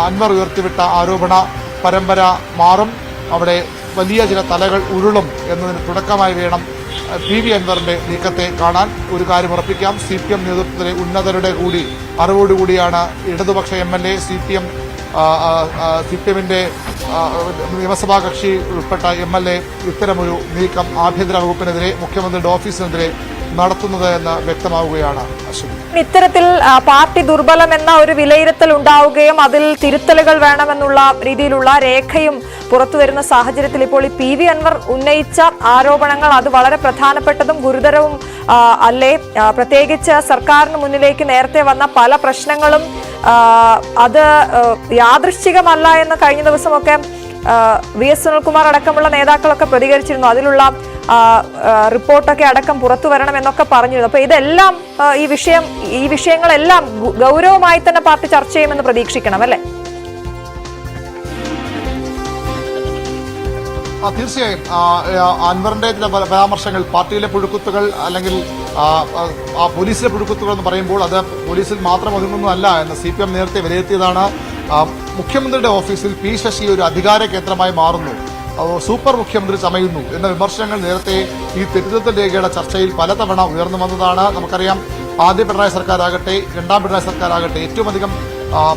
അൻവർ ഉയർത്തിവിട്ട ആരോപണ പരമ്പര മാറും. അവിടെ വലിയ ചില തലകൾ ഉരുളും എന്നതിന് തുടക്കമായി വേണം PV അൻവറിന്റെ നീക്കത്തെ കാണാൻ. ഒരു കാര്യം ഉറപ്പിക്കാം, CPM നേതൃത്വത്തിലെ ഉന്നതരുടെ കൂടി അറിവോടുകൂടിയാണ് ഇടതുപക്ഷ MLA CPMന്റെ നിയമസഭാ കക്ഷി ഉൾപ്പെട്ട MLA ഇത്തരമൊരു നീക്കം ആഭ്യന്തര വകുപ്പിനെതിരെ, മുഖ്യമന്ത്രിയുടെ ഓഫീസിനെതിരെ നടത്തുന്നത് എന്ന് വ്യക്തമാവുകയാണ്. അശ്വിനി, ഇത്തരത്തിൽ പാർട്ടി ദുർബലമെന്ന ഒരു വിലയിരുത്തൽ ഉണ്ടാവുകയും അതിൽ തിരുത്തലുകൾ വേണമെന്നുള്ള രീതിയിലുള്ള രേഖയും പുറത്തുവരുന്ന സാഹചര്യത്തിൽ ഇപ്പോൾ ഈ PV അൻവർ ഉന്നയിച്ച ആരോപണങ്ങൾ അത് വളരെ പ്രധാനപ്പെട്ടതും ഗുരുതരവും അല്ലേ? പ്രത്യേകിച്ച് സർക്കാരിന് മുന്നിലേക്ക് നേരത്തെ വന്ന പല പ്രശ്നങ്ങളും അത് യാദൃശ്ചികമല്ല എന്ന് കഴിഞ്ഞ ദിവസമൊക്കെ VS സുനിൽകുമാർ അടക്കമുള്ള നേതാക്കളൊക്കെ പ്രതികരിച്ചിരുന്നു. അതിലുള്ള റിപ്പോർട്ടൊക്കെ അടക്കം പുറത്തു വരണം എന്നൊക്കെ പറഞ്ഞിരുന്നു. അപ്പൊ ഇതെല്ലാം ഈ വിഷയങ്ങളെല്ലാം ഗൗരവമായി തന്നെ പാർട്ടി ചർച്ച ചെയ്യുമെന്ന് പ്രതീക്ഷിക്കണം അല്ലേ? തീർച്ചയായും അൻവറിന്റെ ചില പരാമർശങ്ങൾ, പാർട്ടിയിലെ പുഴുക്കുത്തുകൾ അല്ലെങ്കിൽ പോലീസിലെ പുഴുക്കുത്തുകൾ എന്ന് പറയുമ്പോൾ അത് പോലീസിൽ മാത്രം ഒതുങ്ങുന്നതല്ല എന്ന് CPM നേരത്തെ വിലയിരുത്തിയതാണ്. മുഖ്യമന്ത്രിയുടെ ഓഫീസിൽ P ശശി ഒരു അധികാര കേന്ദ്രമായി മാറുന്നു, സൂപ്പർ മുഖ്യമന്ത്രി ചമയുന്നു എന്ന വിമർശനങ്ങൾ നേരത്തെ ഈ തിരുത്തൽ രേഖയുടെ ചർച്ചയിൽ പലതവണ ഉയർന്നു വന്നതാണ്. നമുക്കറിയാം, ആദ്യ പിണറായി സർക്കാരാകട്ടെ രണ്ടാം പിണറായി സർക്കാരാകട്ടെ ഏറ്റവും അധികം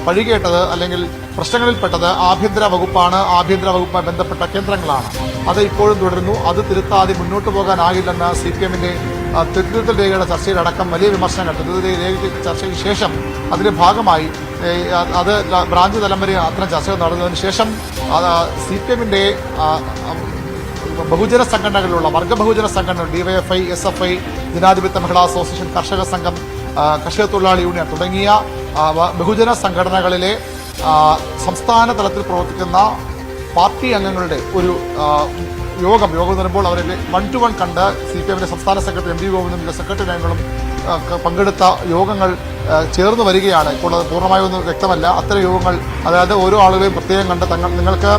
പഴികേട്ടത് അല്ലെങ്കിൽ പ്രശ്നങ്ങളിൽപ്പെട്ടത് ആഭ്യന്തര വകുപ്പാണ്, ആഭ്യന്തര വകുപ്പുമായി ബന്ധപ്പെട്ട കേന്ദ്രങ്ങളാണ്. അത് ഇപ്പോഴും തുടരുന്നു. അത് തിരുത്താതെ മുന്നോട്ട് പോകാനാകില്ലെന്ന് CPMന്റെ തിരുത്തൽ രേഖയുടെ ചർച്ചയിലടക്കം വലിയ വിമർശനങ്ങൾ തിരുത്തൽ രേഖയ്ക്ക് ചർച്ചയ്ക്ക് ശേഷം അതിന്റെ ഭാഗമായി അത് ബ്രാഞ്ച് തലം വരെ അത്തരം ചർച്ചകൾ നടന്നതിന് ശേഷം CPMന്റെ ബഹുജന സംഘടനകളിലുള്ള വർഗബഹുജന സംഘടനകൾ DYFI, SFI, ജനാധിപത്യ മഹിളാ അസോസിയേഷൻ, കർഷക സംഘം, കർഷക തൊഴിലാളി യൂണിയൻ തുടങ്ങിയ ബഹുജന സംഘടനകളിലെ സംസ്ഥാന തലത്തിൽ പ്രവർത്തിക്കുന്ന പാർട്ടി അംഗങ്ങളുടെ ഒരു യോഗം വരുമ്പോൾ അവരെ 1-to-1 കണ്ട് CPMന്റെ സംസ്ഥാന സെക്രട്ടറി MV ഗോവിന്ദനും സെക്രട്ടറി അംഗങ്ങളും പങ്കെടുത്ത യോഗങ്ങൾ ചേർന്ന് വരികയാണ്. ഇപ്പോൾ അത് പൂർണ്ണമായൊന്നും വ്യക്തമല്ല. അത്തരം യോഗങ്ങൾ, അതായത് ഓരോ ആളുകളെയും പ്രത്യേകം കണ്ട് നിങ്ങൾക്ക്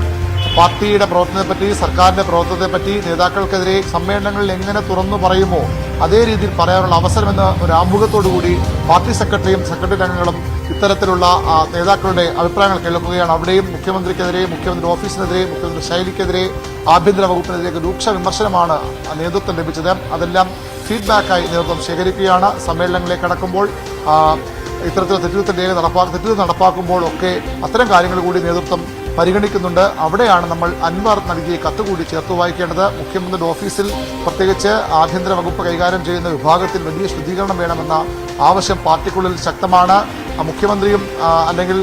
പാർട്ടിയുടെ പ്രവർത്തനത്തെപ്പറ്റി, സർക്കാരിന്റെ പ്രവർത്തനത്തെപ്പറ്റി നേതാക്കൾക്കെതിരെ സമ്മേളനങ്ങളിൽ എങ്ങനെ തുറന്നു പറയുമോ അതേ രീതിയിൽ പറയാനുള്ള അവസരമെന്ന ഒരു ആമുഖത്തോടുകൂടി പാർട്ടി സെക്രട്ടറിയും സെക്രട്ടറി അംഗങ്ങളും ഇത്തരത്തിലുള്ള നേതാക്കളുടെ അഭിപ്രായങ്ങൾ കേൾക്കുകയാണ്. അവിടെയും മുഖ്യമന്ത്രിക്കെതിരെ, മുഖ്യമന്ത്രി ഓഫീസിനെതിരെ, മുഖ്യമന്ത്രി ശൈലിക്കെതിരെ, ആഭ്യന്തര വകുപ്പിനെതിരെ രൂക്ഷ വിമർശനമാണ് നേതൃത്വം ലഭിച്ചത്. അതെല്ലാം ഫീഡ്ബാക്കായി നേതൃത്വം ശേഖരിക്കുകയാണ്. സമ്മേളനങ്ങളിലേക്ക് കടക്കുമ്പോൾ ഇത്തരത്തിൽ തെറ്റുകൾ നടപ്പാക്കുമ്പോൾ ഒക്കെ അത്തരം കാര്യങ്ങൾ കൂടി നേതൃത്വം പരിഗണിക്കുന്നുണ്ട്. അവിടെയാണ് നമ്മൾ അൻവർ നൽകിയ കത്ത് കൂടി ചേർത്ത് വായിക്കേണ്ടത്. മുഖ്യമന്ത്രിയുടെ ഓഫീസിൽ പ്രത്യേകിച്ച് ആഭ്യന്തര വകുപ്പ് കൈകാര്യം ചെയ്യുന്ന വിഭാഗത്തിൽ വലിയ ശുദ്ധീകരണം വേണമെന്ന ആവശ്യം പാർട്ടിക്കുള്ളിൽ ശക്തമാണ്. മുഖ്യമന്ത്രിയും അല്ലെങ്കിൽ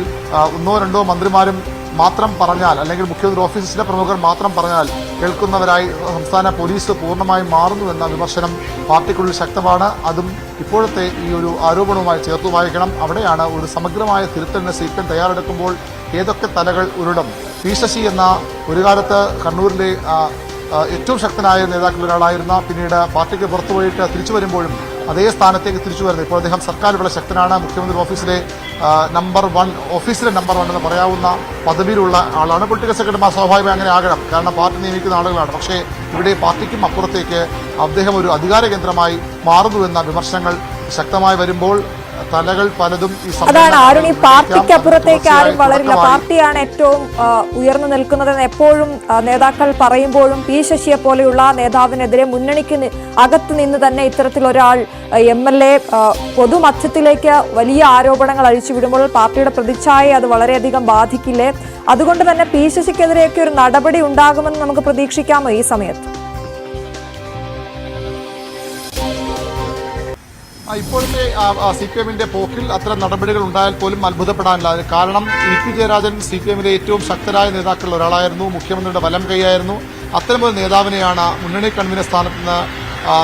1-2 മന്ത്രിമാരും മാത്രം പറഞ്ഞാൽ, അല്ലെങ്കിൽ മുഖ്യമന്ത്രി ഓഫീസിലെ പ്രമുഖർ മാത്രം പറഞ്ഞാൽ കേൾക്കുന്നവരായി സംസ്ഥാന പോലീസ് പൂർണ്ണമായും മാറുന്നുവെന്ന വിമർശനം പാർട്ടിക്കുള്ളിൽ ശക്തമാണ്. അതും ഇപ്പോഴത്തെ ഈ ഒരു ആരോപണവുമായി ചേർത്തു വായിക്കണം. അവിടെയാണ് ഒരു സമഗ്രമായ തിരുത്തലിന് CPM തയ്യാറെടുക്കുമ്പോൾ ഏതൊക്കെ തലകൾ ഉരുളും. P ശശി എന്ന ഒരു കാലത്ത് കണ്ണൂരിലെ ഏറ്റവും ശക്തനായ നേതാക്കളിൽ ഒരാളായിരുന്ന, പിന്നീട് പാർട്ടിക്ക് പുറത്തുപോയിട്ട് തിരിച്ചു വരുമ്പോഴും അതേ സ്ഥാനത്തേക്ക് തിരിച്ചു വരുന്നത്. ഇപ്പോൾ അദ്ദേഹം സർക്കാർ വളരെ ശക്തനാണ്. മുഖ്യമന്ത്രി ഓഫീസിലെ നമ്പർ 1 എന്ന് പറയാവുന്ന പദവിയിലുള്ള ആളാണ്. പൊളിറ്റിക്കൽ സെക്രട്ടറി സ്വാഭാവികം അങ്ങനെ ആകണം, കാരണം പാർട്ടി നിയമിക്കുന്ന ആളുകളാണ്. പക്ഷേ ഇവിടെ പാർട്ടിക്കും അപ്പുറത്തേക്ക് അദ്ദേഹം ഒരു അധികാര കേന്ദ്രമായി മാറുന്നുവെന്ന വിമർശനങ്ങൾ ശക്തമായി വരുമ്പോൾ തലകൾ പലതും അതാണ് ആരും ഈ പാർട്ടിക്ക് അപ്പുറത്തേക്ക് ആരും വളരില്ല, പാർട്ടിയാണ് ഏറ്റവും ഉയർന്നു നിൽക്കുന്നതെന്ന് എപ്പോഴും നേതാക്കൾ പറയുമ്പോഴും P ശശിയെ പോലെയുള്ള നേതാവിനെതിരെ മുന്നണിക്ക് അകത്ത് നിന്ന് തന്നെ ഇത്തരത്തിലൊരാൾ MLA പൊതുമധ്യത്തിലേക്ക് വലിയ ആരോപണങ്ങൾ അഴിച്ചുവിടുമ്പോൾ പാർട്ടിയുടെ പ്രതിച്ഛായയെ അത് വളരെയധികം ബാധിക്കില്ലേ? അതുകൊണ്ട് തന്നെ P ശശിക്കെതിരെയൊക്കെ ഒരു നടപടി ഉണ്ടാകുമെന്ന് നമുക്ക് പ്രതീക്ഷിക്കാമോ ഈ സമയത്ത്? ഇപ്പോഴത്തെ CPM-ന്റെ പോക്കിൽ അത്തരം നടപടികൾ ഉണ്ടായാൽ പോലും അത്ഭുതപ്പെടാനില്ല. കാരണം EP ജയരാജൻ CPM-ലെ ഏറ്റവും ശക്തരായ നേതാക്കളിൽ ഒരാളായിരുന്നു, മുഖ്യമന്ത്രിയുടെ വലം കൈയായിരുന്നു. അത്തരമൊരു നേതാവിനെയാണ് മുന്നണി കൺവീനർ സ്ഥാനത്ത് നിന്ന്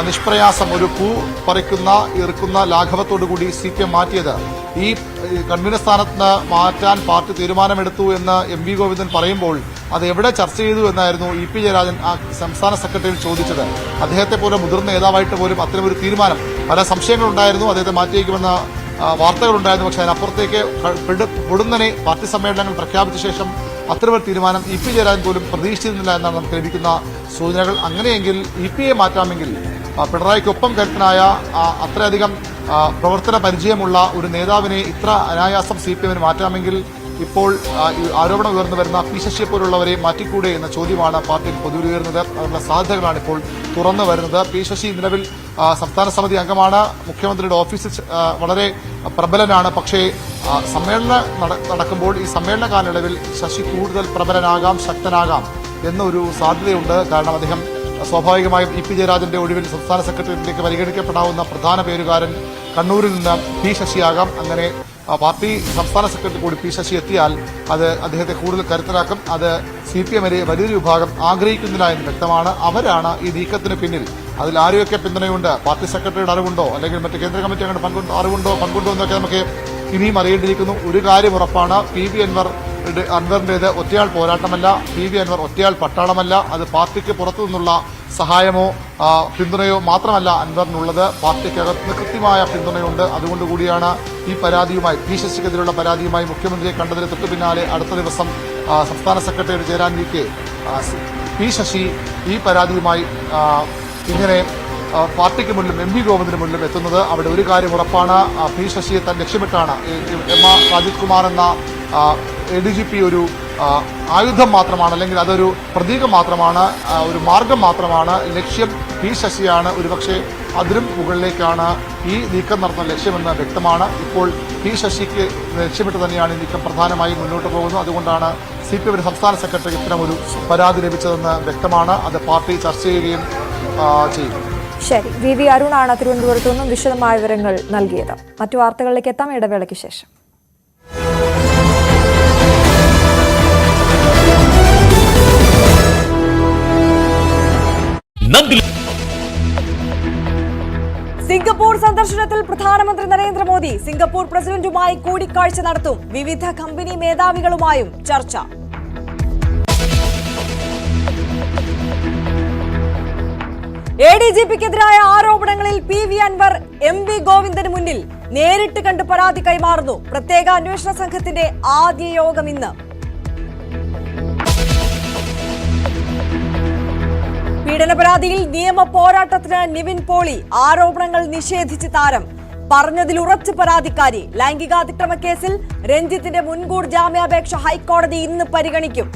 നിഷ്പ്രയാസം ഒരു പൂ പറിക്കുന്ന ഇറുക്കുന്ന ലാഘവത്തോടുകൂടി CPM മാറ്റിയത്. ഈ കൺവീനർ സ്ഥാനത്ത് നിന്ന് മാറ്റാൻ പാർട്ടി തീരുമാനമെടുത്തു എന്ന് MV ഗോവിന്ദൻ പറയുമ്പോൾ അത് എവിടെ ചർച്ച ചെയ്തു എന്നായിരുന്നു EP ജയരാജൻ സംസ്ഥാന സെക്രട്ടറിയിൽ ചോദിച്ചത്. അദ്ദേഹത്തെ പോലെ മുതിർന്ന നേതാവായിട്ട് പോലും അത്തരമൊരു തീരുമാനം, പല സംശയങ്ങളുണ്ടായിരുന്നു, അദ്ദേഹത്തെ മാറ്റിയേക്കുമെന്ന വാർത്തകളുണ്ടായിരുന്നു. പക്ഷേ അതിനപ്പുറത്തേക്ക് പൊടുന്നനെ പാർട്ടി സമ്മേളനങ്ങൾ പ്രഖ്യാപിച്ച ശേഷം അത്തരമൊരു തീരുമാനം EP ജയരാജൻ പോലും പ്രതീക്ഷിച്ചിരുന്നില്ല എന്നാണ് നമുക്ക് ലഭിക്കുന്ന സൂചനകൾ. അങ്ങനെയെങ്കിൽ EP-യെ മാറ്റാമെങ്കിൽ പിണറായിക്കൊപ്പം കരുത്തനായ അത്രയധികം പ്രവർത്തന പരിചയമുള്ള ഒരു നേതാവിനെ ഇത്ര അനായാസം CPM-ന് മാറ്റാമെങ്കിൽ ഇപ്പോൾ ആരോപണം ഉയർന്നു വരുന്ന P ശശിയെ പോലുള്ളവരെ മാറ്റിക്കൂടെ എന്ന ചോദ്യമാണ് പാർട്ടിയിൽ പൊതുവിൽ ഉയർന്നത്. അതിനുള്ള സാധ്യതകളാണ് ഇപ്പോൾ തുറന്നു വരുന്നത്. P ശശി നിലവിൽ സംസ്ഥാന സമിതി അംഗമാണ്, മുഖ്യമന്ത്രിയുടെ ഓഫീസിൽ വളരെ പ്രബലനാണ്. പക്ഷേ സമ്മേളനം നടക്കുമ്പോൾ ഈ സമ്മേളന കാലയളവിൽ ശശി കൂടുതൽ പ്രബലനാകാം, ശക്തനാകാം എന്നൊരു സാധ്യതയുണ്ട്. കാരണം അദ്ദേഹം സ്വാഭാവികമായും EP ജയരാജന്റെ ഒഴിവിൽ സംസ്ഥാന സെക്രട്ടറിയിലേക്ക് പരിഗണിക്കപ്പെടാവുന്ന പ്രധാന പേരുകാരൻ കണ്ണൂരിൽ നിന്ന് P ശശിയാകാം. അങ്ങനെ പാർട്ടി സംസ്ഥാന സെക്രട്ടറി കൂടി P ശശി എത്തിയാൽ അത് അദ്ദേഹത്തെ കൂടുതൽ കരുത്തരാക്കും. അത് CPM-ലെ വലിയൊരു വിഭാഗം ആഗ്രഹിക്കുന്നില്ല എന്ന് വ്യക്തമാണ്. അവരാണ് ഈ നീക്കത്തിന് പിന്നിൽ. അതിൽ ആരെയൊക്കെ പിന്തുണയുണ്ട്, പാർട്ടി സെക്രട്ടറിയുടെ അറിവുണ്ടോ അല്ലെങ്കിൽ മറ്റ് കേന്ദ്ര കമ്മിറ്റി അങ്ങനെ അറിവുണ്ടോ എന്നൊക്കെ നമുക്ക് ഇനിയും അറിയേണ്ടിയിരിക്കുന്നു. ഒരു കാര്യം ഉറപ്പാണ്, PV അൻവറിന്റേത് ഒറ്റയാൾ പോരാട്ടമല്ല, PV അൻവർ ഒറ്റയാൾ പട്ടാളമല്ല. അത് പാർട്ടിക്ക് പുറത്തു നിന്നുള്ള സഹായമോ പിന്തുണയോ മാത്രമല്ല അൻവറിനുള്ളത്, പാർട്ടിക്കകത്ത് കൃത്യമായ പിന്തുണയുണ്ട്. അതുകൊണ്ടുകൂടിയാണ് ഈ പരാതിയുമായി P ശശിക്കെതിരെയുള്ള പരാതിയുമായി മുഖ്യമന്ത്രിയെ കണ്ടതിന് തൊട്ടു പിന്നാലെ അടുത്ത ദിവസം സംസ്ഥാന സെക്രട്ടറി ചേരാനിരിക്കെ P ശശി ഈ പരാതിയുമായി ഇങ്ങനെ പാർട്ടിക്ക് മുന്നിലും MV ഗോവിന്ദന് മുന്നിലും എത്തുന്നത്. അവിടെ ഒരു കാര്യം ഉറപ്പാണ്, P ശശിയെ തന്നെ ലക്ഷ്യമിട്ടാണ് MR രാജീവ് കുമാർ എന്ന ADGP ഒരു ആയുധം മാത്രമാണ്, അല്ലെങ്കിൽ അതൊരു പ്രതീകം മാത്രമാണ്, ഒരു മാർഗം മാത്രമാണ്. ലക്ഷ്യം P ശശിയാണ്. ഒരുപക്ഷെ അതിലും മുകളിലേക്കാണ് ഈ നീക്കം നടത്തുന്ന ലക്ഷ്യമെന്ന് വ്യക്തമാണ്. ഇപ്പോൾ P ശശിക്ക് ലക്ഷ്യമിട്ട് തന്നെയാണ് ഈ നീക്കം പ്രധാനമായും മുന്നോട്ട് പോകുന്നത്. അതുകൊണ്ടാണ് CPM സംസ്ഥാന സെക്രട്ടറി ഇത്തരമൊരു പരാതി ലഭിച്ചതെന്ന് വ്യക്തമാണ്. അത് പാർട്ടി ചർച്ച ചെയ്യുകയും ചെയ്യും. ശരി, VV അരുണാണ് തിരുവനന്തപുരത്തു നിന്നും വിശദമായ വിവരങ്ങൾ നൽകിയത്. മറ്റു വാർത്തകളിലേക്ക് എത്താം ഇടവേളയ്ക്ക് ശേഷം. സിംഗപ്പൂർ സന്ദർശനത്തിൽ പ്രധാനമന്ത്രി നരേന്ദ്രമോദി സിംഗപ്പൂർ പ്രസിഡന്റുമായി കൂടിക്കാഴ്ച നടത്തും. വിവിധ കമ്പനി മേധാവികളുമായും ചർച്ച. ADGP-ക്കെതിരായ ആരോപണങ്ങളിൽ PV അൻവർ MV ഗോവിന്ദന് മുന്നിൽ നേരിട്ട് കണ്ട് പരാതി കൈമാറുന്നു. പ്രത്യേക അന്വേഷണ സംഘത്തിന്റെ ആദ്യ യോഗം ഇന്ന്. പീഡന പരാതിയിൽ നിയമ പോരാട്ടത്തിന് നിവിൻ പോളി. ആരോപണങ്ങൾ നിഷേധിച്ച് താരം. പറഞ്ഞതിൽ ഉറച്ചു പരാതിക്കാരി. ലൈംഗികാതിക്രമ കേസിൽ രഞ്ജിത്തിന്റെ മുൻകൂർ ജാമ്യാപേക്ഷ ഹൈക്കോടതി ഇന്ന് പരിഗണിക്കും.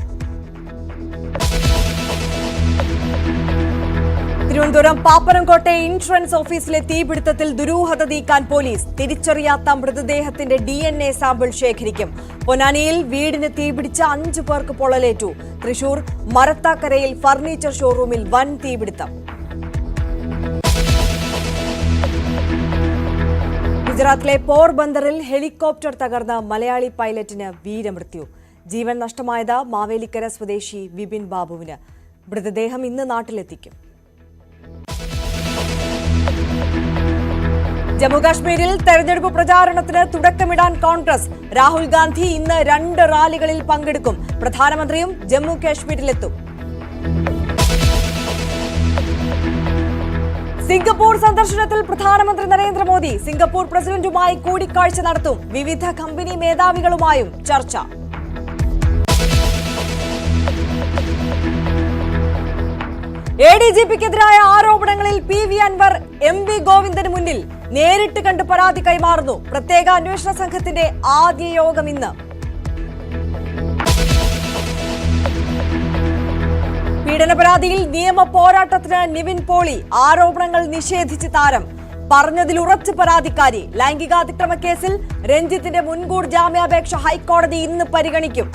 തിരുവനന്തപുരം പാപ്പനംകോട്ടെ ഇൻഷുറൻസ് ഓഫീസിലെ തീപിടുത്തത്തിൽ ദുരൂഹത നീക്കാൻ പോലീസ്. തിരിച്ചറിയാത്ത മൃതദേഹത്തിന്റെ DNA സാമ്പിൾ ശേഖരിക്കും. പൊന്നാനിയിൽ വീടിന് തീപിടിച്ച 5 പേർക്ക് പൊള്ളലേറ്റു. തൃശൂർ മരത്താക്കരയിൽ ഫർണിച്ചർ ഷോറൂമിൽ വൻ തീപിടുത്തം. ഗുജറാത്തിലെ പോർബന്ദറിൽ ഹെലികോപ്റ്റർ തകർന്ന മലയാളി പൈലറ്റിന് വീരമൃത്യു. ജീവൻ നഷ്ടമായത് മാവേലിക്കര സ്വദേശി വിപിൻ ബാബുവിന്. മൃതദേഹം ഇന്ന് നാട്ടിലെത്തിക്കും. ജമ്മുകാശ്മീരിൽ തെരഞ്ഞെടുപ്പ് പ്രചാരണത്തിന് തുടക്കമിടാൻ കോൺഗ്രസ്. രാഹുൽ ഗാന്ധി ഇന്ന് 2 റാലികളിൽ പങ്കെടുക്കും. പ്രധാനമന്ത്രിയും ജമ്മു കാശ്മീരിലെത്തും. സിംഗപ്പൂർ സന്ദർശനത്തിൽ പ്രധാനമന്ത്രി നരേന്ദ്രമോദി സിംഗപ്പൂർ പ്രസിഡന്റുമായി കൂടിക്കാഴ്ച നടത്തും. വിവിധ കമ്പനി മേധാവികളുമായും ചർച്ച. ADGP-ക്കെതിരായ ആരോപണങ്ങളിൽ PV അൻവർ MV ഗോവിന്ദന് മുന്നിൽ നേരിട്ട് കണ്ട് പരാതി കൈമാറുന്നു. പ്രത്യേക അന്വേഷണ സംഘത്തിന്റെ ആദ്യ യോഗം ഇന്ന്. പീഡന പരാതിയിൽ നിയമ പോരാട്ടത്തിന് നിവിൻ പോളി. ആരോപണങ്ങൾ നിഷേധിച്ച് താരം. പറഞ്ഞതിൽ ഉറച്ചു പരാതിക്കാരി. ലൈംഗികാതിക്രമ കേസിൽ രഞ്ജിത്തിന്റെ മുൻകൂർ ജാമ്യാപേക്ഷ ഹൈക്കോടതി ഇന്ന് പരിഗണിക്കും.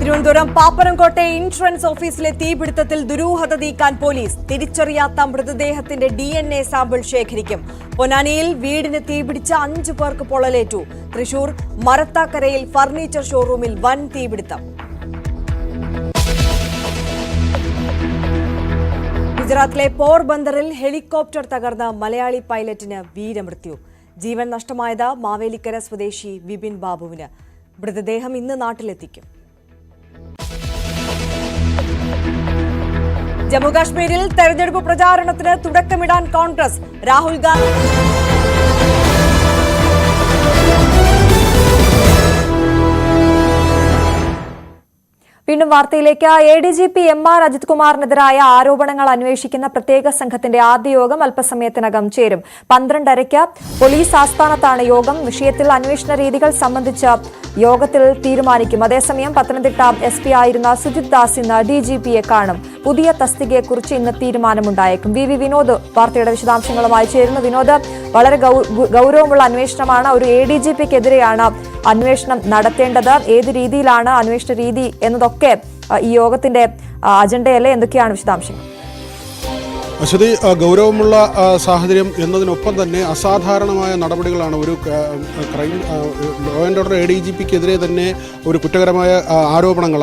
തിരുവനന്തപുരം പാപ്പനംകോട്ടെ ഇൻഷുറൻസ് ഓഫീസിലെ തീപിടുത്തത്തിൽ ദുരൂഹത നീക്കാൻ പോലീസ്. തിരിച്ചറിയാത്ത മൃതദേഹത്തിന്റെ DNA സാമ്പിൾ ശേഖരിക്കും. പൊന്നാനിയിൽ വീടിന് തീപിടിച്ച 5 പേർക്ക് പൊള്ളലേറ്റു. തൃശൂർ മരത്താക്കരയിൽ ഫർണിച്ചർ ഷോറൂമിൽ വൻ തീപിടുത്തം. ഗുജറാത്തിലെ പോർബന്ദറിൽ ഹെലികോപ്റ്റർ തകർന്ന് മലയാളി പൈലറ്റിന് വീരമൃത്യു. ജീവൻ നഷ്ടമായത് മാവേലിക്കര സ്വദേശി വിപിൻ ബാബുവിന്. മൃതദേഹം ഇന്ന് നാട്ടിലെത്തിക്കും. ജമ്മുകാശ്മീരിൽ തെരഞ്ഞെടുപ്പ് പ്രചാരണത്തിന് തുടക്കമിടാൻ കോൺഗ്രസ്. രാഹുൽ ഗാന്ധി വീണ്ടും വാർത്തയിലേക്ക്. ADGP MR അജിത് കുമാറിനെതിരായ ആരോപണങ്ങൾ അന്വേഷിക്കുന്ന പ്രത്യേക സംഘത്തിന്റെ ആദ്യ യോഗം അല്പസമയത്തിനകം ചേരും. 12:30 പോലീസ് ആസ്ഥാനത്താണ് യോഗം. വിഷയത്തിൽ അന്വേഷണ രീതികൾ സംബന്ധിച്ച യോഗത്തിൽ തീരുമാനിക്കും. അതേസമയം പത്തനംതിട്ട SP ആയിരുന്ന സുജിത് ദാസ് ഇന്ന് DGPയെ കാണും. പുതിയ തസ്തികയെക്കുറിച്ച് ഇന്ന് തീരുമാനമുണ്ടായേക്കും. VV വിനോദ് വാർത്തയുടെ വിശദാംശങ്ങളുമായി ചേരുന്നു. വിനോദ്, വളരെ ഗൗരവമുള്ള അന്വേഷണമാണ്. ഒരു ADGPക്കെതിരെയാണ് അന്വേഷണം നടത്തേണ്ടത്. ഏത് രീതിയിലാണ് അന്വേഷണ രീതി എന്നതൊക്കെ ഈ യോഗത്തിന്റെ അജണ്ടയല്ലേ? എന്തൊക്കെയാണ് വിശദാംശങ്ങൾ? അശ്വതി, ഗൗരവമുള്ള സാഹചര്യം എന്നതിനൊപ്പം തന്നെ അസാധാരണമായ നടപടികളാണ്. ഒരു ക്രൈം ലോ ആൻഡ് ഓർഡർ ADGPക്കെതിരെ തന്നെ ഒരു കുറ്റകരമായ ആരോപണങ്ങൾ.